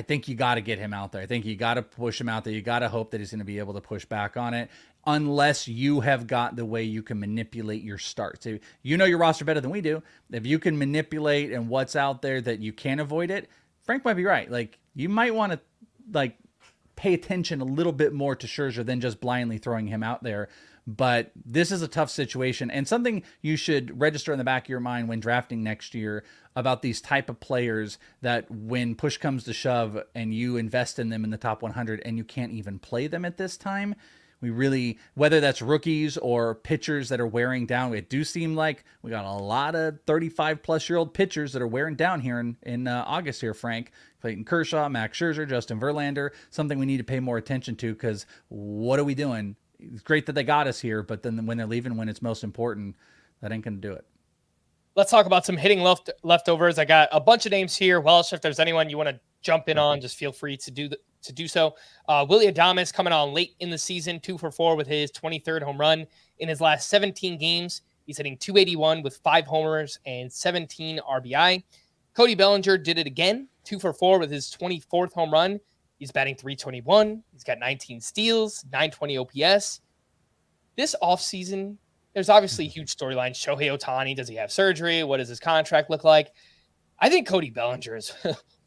think you got to get him out there. I think you got to push him out there. You got to hope that he's going to be able to push back on it, unless you have got the way you can manipulate your starts. You know your roster better than we do. If you can manipulate and what's out there that you can avoid it, Frank might be right. Like, you might want to like pay attention a little bit more to Scherzer than just blindly throwing him out there. But this is a tough situation and something you should register in the back of your mind when drafting next year about these type of players that when push comes to shove and you invest in them in the top 100 and you can't even play them at this time. We really, whether that's rookies or pitchers that are wearing down, it do seem like we got a lot of 35-plus-year-old pitchers that are wearing down here in August here, Frank. Clayton Kershaw, Max Scherzer, Justin Verlander, something we need to pay more attention to because what are we doing? It's great that they got us here, but then when they're leaving when it's most important, that ain't going to do it. Let's talk about some hitting leftovers. I got a bunch of names here. Welsh, if there's anyone you want to jump in on, just feel free to do so. Willy Adames coming on late in the season, 2 for 4 with his 23rd home run in his last 17 games. He's hitting .281 with 5 homers and 17 RBI. Cody Bellinger did it again, 2 for 4 with his 24th home run. He's batting .321. He's got 19 steals, .920 OPS. This offseason, there's obviously huge storylines. Shohei Ohtani, does he have surgery? What does his contract look like? I think Cody Bellinger is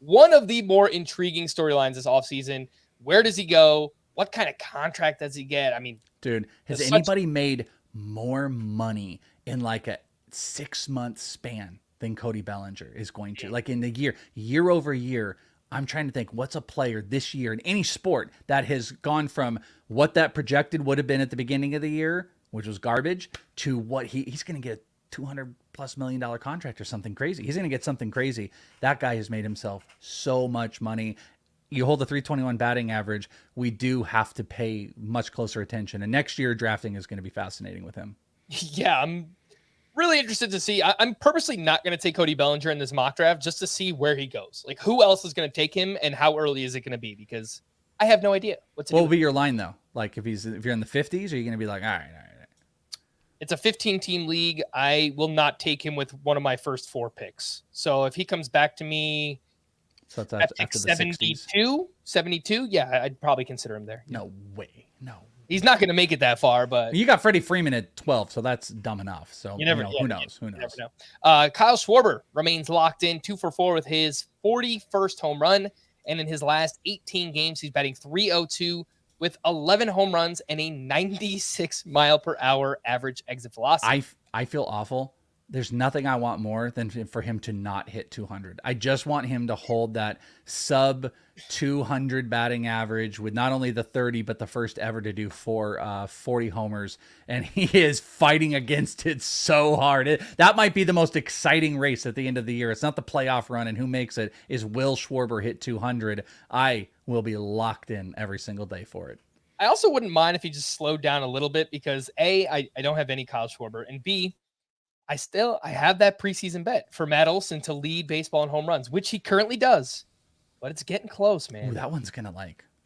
one of the more intriguing storylines this offseason. Where does he go? What kind of contract does he get? I mean, dude, has anybody made more money in like a 6-month span than Cody Bellinger is going to? Like in the year over year, I'm trying to think what's a player this year in any sport that has gone from what that projected would have been at the beginning of the year, which was garbage, to what he's going to get $200+ million contract or something crazy. He's going to get something crazy. That guy has made himself so much money. You hold the .321 batting average. We do have to pay much closer attention. And next year drafting is going to be fascinating with him. Yeah, I'm really interested to see. I'm purposely not going to take Cody Bellinger in this mock draft just to see where he goes. Like, who else is going to take him and how early is it going to be? Because I have no idea what to do. What will be your line though? Like if you're in the 50s, are you going to be like, all right. It's a 15-team league. I will not take him with one of my first 4 picks. So if he comes back to me at pick 72, yeah, I'd probably consider him there. No way. No. He's not going to make it that far, but you got Freddie Freeman at 12, so that's dumb enough. So who knows? Who knows? You never know. Kyle Schwarber remains locked in, 2 for 4 with his 41st home run, and in his last 18 games, he's batting .302 with 11 home runs and a 96-mile-per-hour average exit velocity. I feel awful. There's nothing I want more than for him to not hit 200. I just want him to hold that sub 200 batting average with not only the 30, but the first ever to do 40 homers. And he is fighting against it so hard. That might be the most exciting race at the end of the year. It's not the playoff run and who makes it. Is will Schwarber hit 200? I will be locked in every single day for it. I also wouldn't mind if he just slowed down a little bit because A, I don't have any Kyle Schwarber, and B, I have that preseason bet for Matt Olson to lead baseball in home runs, which he currently does, but it's getting close, man. Ooh, that one's gonna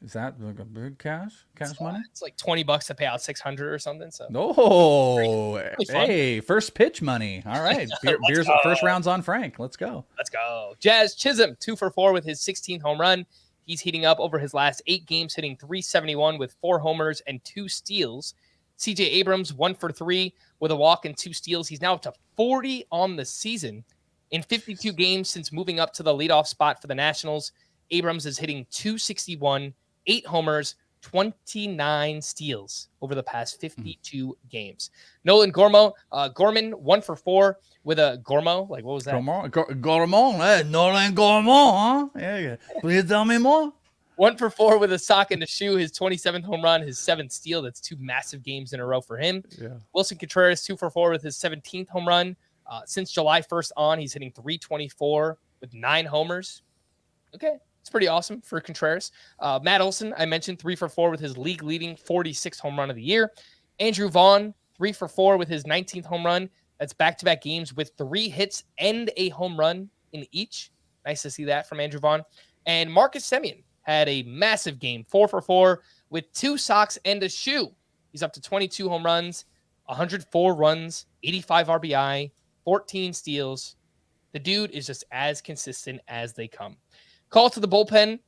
is that like a big cash money? It's like $20 to pay out 600 or something. So hey, first pitch money. All right, beer's first round's on Frank. Let's go. Jazz Chisholm, 2 for 4 with his 16th home run. He's heating up over his last 8 games, hitting .371 with 4 homers and 2 steals. CJ Abrams, 1 for 3 with a walk and 2 steals. He's now up to 40 on the season. In 52 games since moving up to the leadoff spot for the Nationals, Abrams is hitting .261, 8 homers, 29 steals over the past 52 games. Nolan Gorman, 1 for 4 with a Gormo. Like, what was that? Gorman, Nolan Gorman, huh? Yeah. Please tell me more. 1 for 4 with a sock and a shoe, his 27th home run, his 7th steal. That's 2 massive games in a row for him. Yeah. Wilson Contreras, 2 for 4 with his 17th home run. Since July 1st on, he's hitting .324 with 9 homers. Okay, it's pretty awesome for Contreras. Matt Olson, I mentioned, 3 for 4 with his league-leading 46th home run of the year. Andrew Vaughn, 3 for 4 with his 19th home run. That's back-to-back games with 3 hits and a home run in each. Nice to see that from Andrew Vaughn. And Marcus Semien had a massive game, 4 for 4 with 2 socks and a shoe. He's up to 22 home runs, 104 runs, 85 RBI, 14 steals. The dude is just as consistent as they come. Call to the bullpen.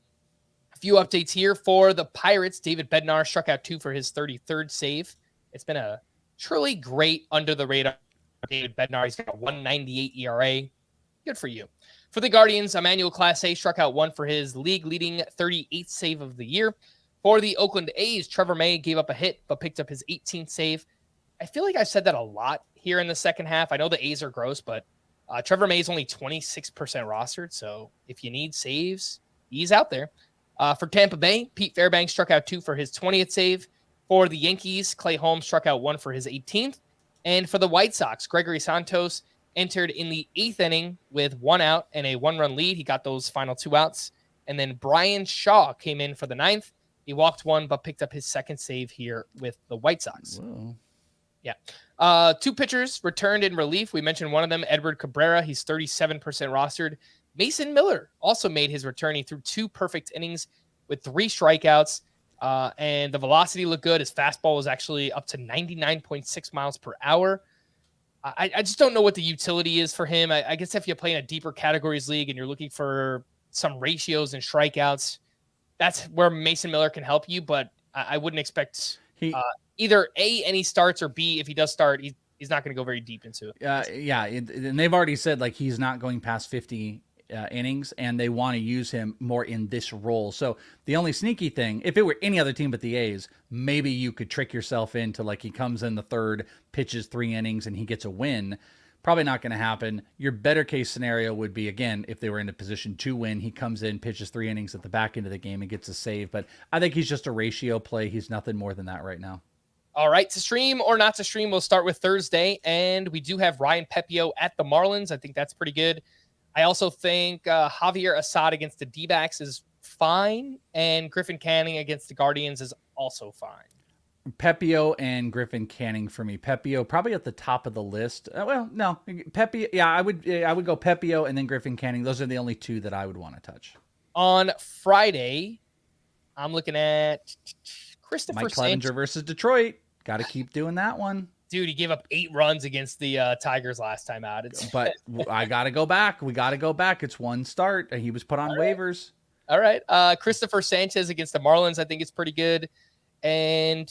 A few updates here for the Pirates. David Bednar struck out 2 for his 33rd save. It's been a truly great under-the-radar David Bednar. He's got a 1.98 ERA. Good for you. For the Guardians, Emmanuel Clase struck out 1 for his league-leading 38th save of the year. For the Oakland A's, Trevor May gave up a hit but picked up his 18th save. I feel like I've said that a lot here in the second half. I know the A's are gross, but Trevor May is only 26% rostered, so if you need saves, he's out there. For Tampa Bay, Pete Fairbanks struck out 2 for his 20th save. For the Yankees, Clay Holmes struck out 1 for his 18th. And for the White Sox, Gregory Santos entered in the 8th inning with 1 out and a 1-run lead. He got those final 2 outs. And then Brian Shaw came in for the 9th. He walked 1, but picked up his 2nd save here with the White Sox. Whoa. Yeah. 2 pitchers returned in relief. We mentioned one of them, Edward Cabrera. He's 37% rostered. Mason Miller also made his return. He threw 2 perfect innings with 3 strikeouts. And the velocity looked good. His fastball was actually up to 99.6 miles per hour. I just don't know what the utility is for him. I guess if you play in a deeper categories league and you're looking for some ratios and strikeouts, that's where Mason Miller can help you. But I wouldn't expect either A, any starts, or B, if he does start, he's not going to go very deep into it. Yeah, and they've already said like he's not going past 50 innings, and they want to use him more in this role. So the only sneaky thing, if it were any other team but the A's, maybe you could trick yourself into like he comes in the 3rd, pitches 3 innings, and he gets a win. Probably not going to happen. Your better case scenario would be, again, if they were in a position to win, he comes in, pitches 3 innings at the back end of the game and gets a save. But I think he's just a ratio play. He's nothing more than that right now. All right, to stream or not to stream, we'll start with Thursday. And we do have Ryan Pepio at the Marlins. I think that's pretty good. I also think Javier Assad against the Dbacks is fine. And Griffin Canning against the Guardians is also fine. Pepio and Griffin Canning for me. Pepio probably at the top of the list. Well, no, Pepio. Yeah, I would go Pepio and then Griffin Canning. Those are the only 2 that I would want to touch. On Friday, I'm looking at Christopher Mike Clevenger versus Detroit. Got to keep doing that one. Dude, he gave up 8 runs against the Tigers last time out. But I got to go back. We got to go back. It's 1 start. He was put on waivers. All right. Christopher Sanchez against the Marlins, I think it's pretty good. And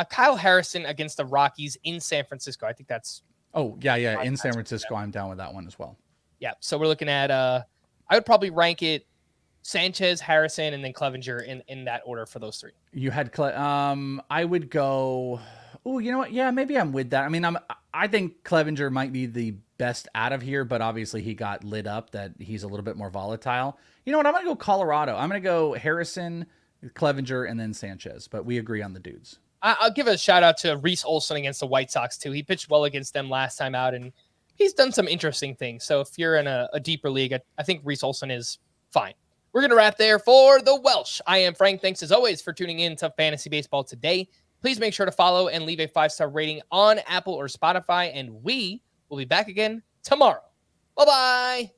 Kyle Harrison against the Rockies in San Francisco. I think that's... Oh, yeah. In San Francisco, I'm down with that one as well. Yeah, so we're looking at... I would probably rank it Sanchez, Harrison, and then Clevenger in that order for those 3. You had... I would go... Oh, you know what? Yeah, maybe I'm with that. I mean, I think Clevenger might be the best out of here, but obviously he got lit up that he's a little bit more volatile. You know what? I'm going to go Colorado. I'm going to go Harrison, Clevenger, and then Sanchez, but we agree on the dudes. I'll give a shout out to Reese Olson against the White Sox too. He pitched well against them last time out, and he's done some interesting things. So if you're in a deeper league, I think Reese Olson is fine. We're going to wrap there for the Welsh. I am Frank. Thanks as always for tuning in to Fantasy Baseball today. Please make sure to follow and leave a 5-star rating on Apple or Spotify, and we will be back again tomorrow. Bye-bye.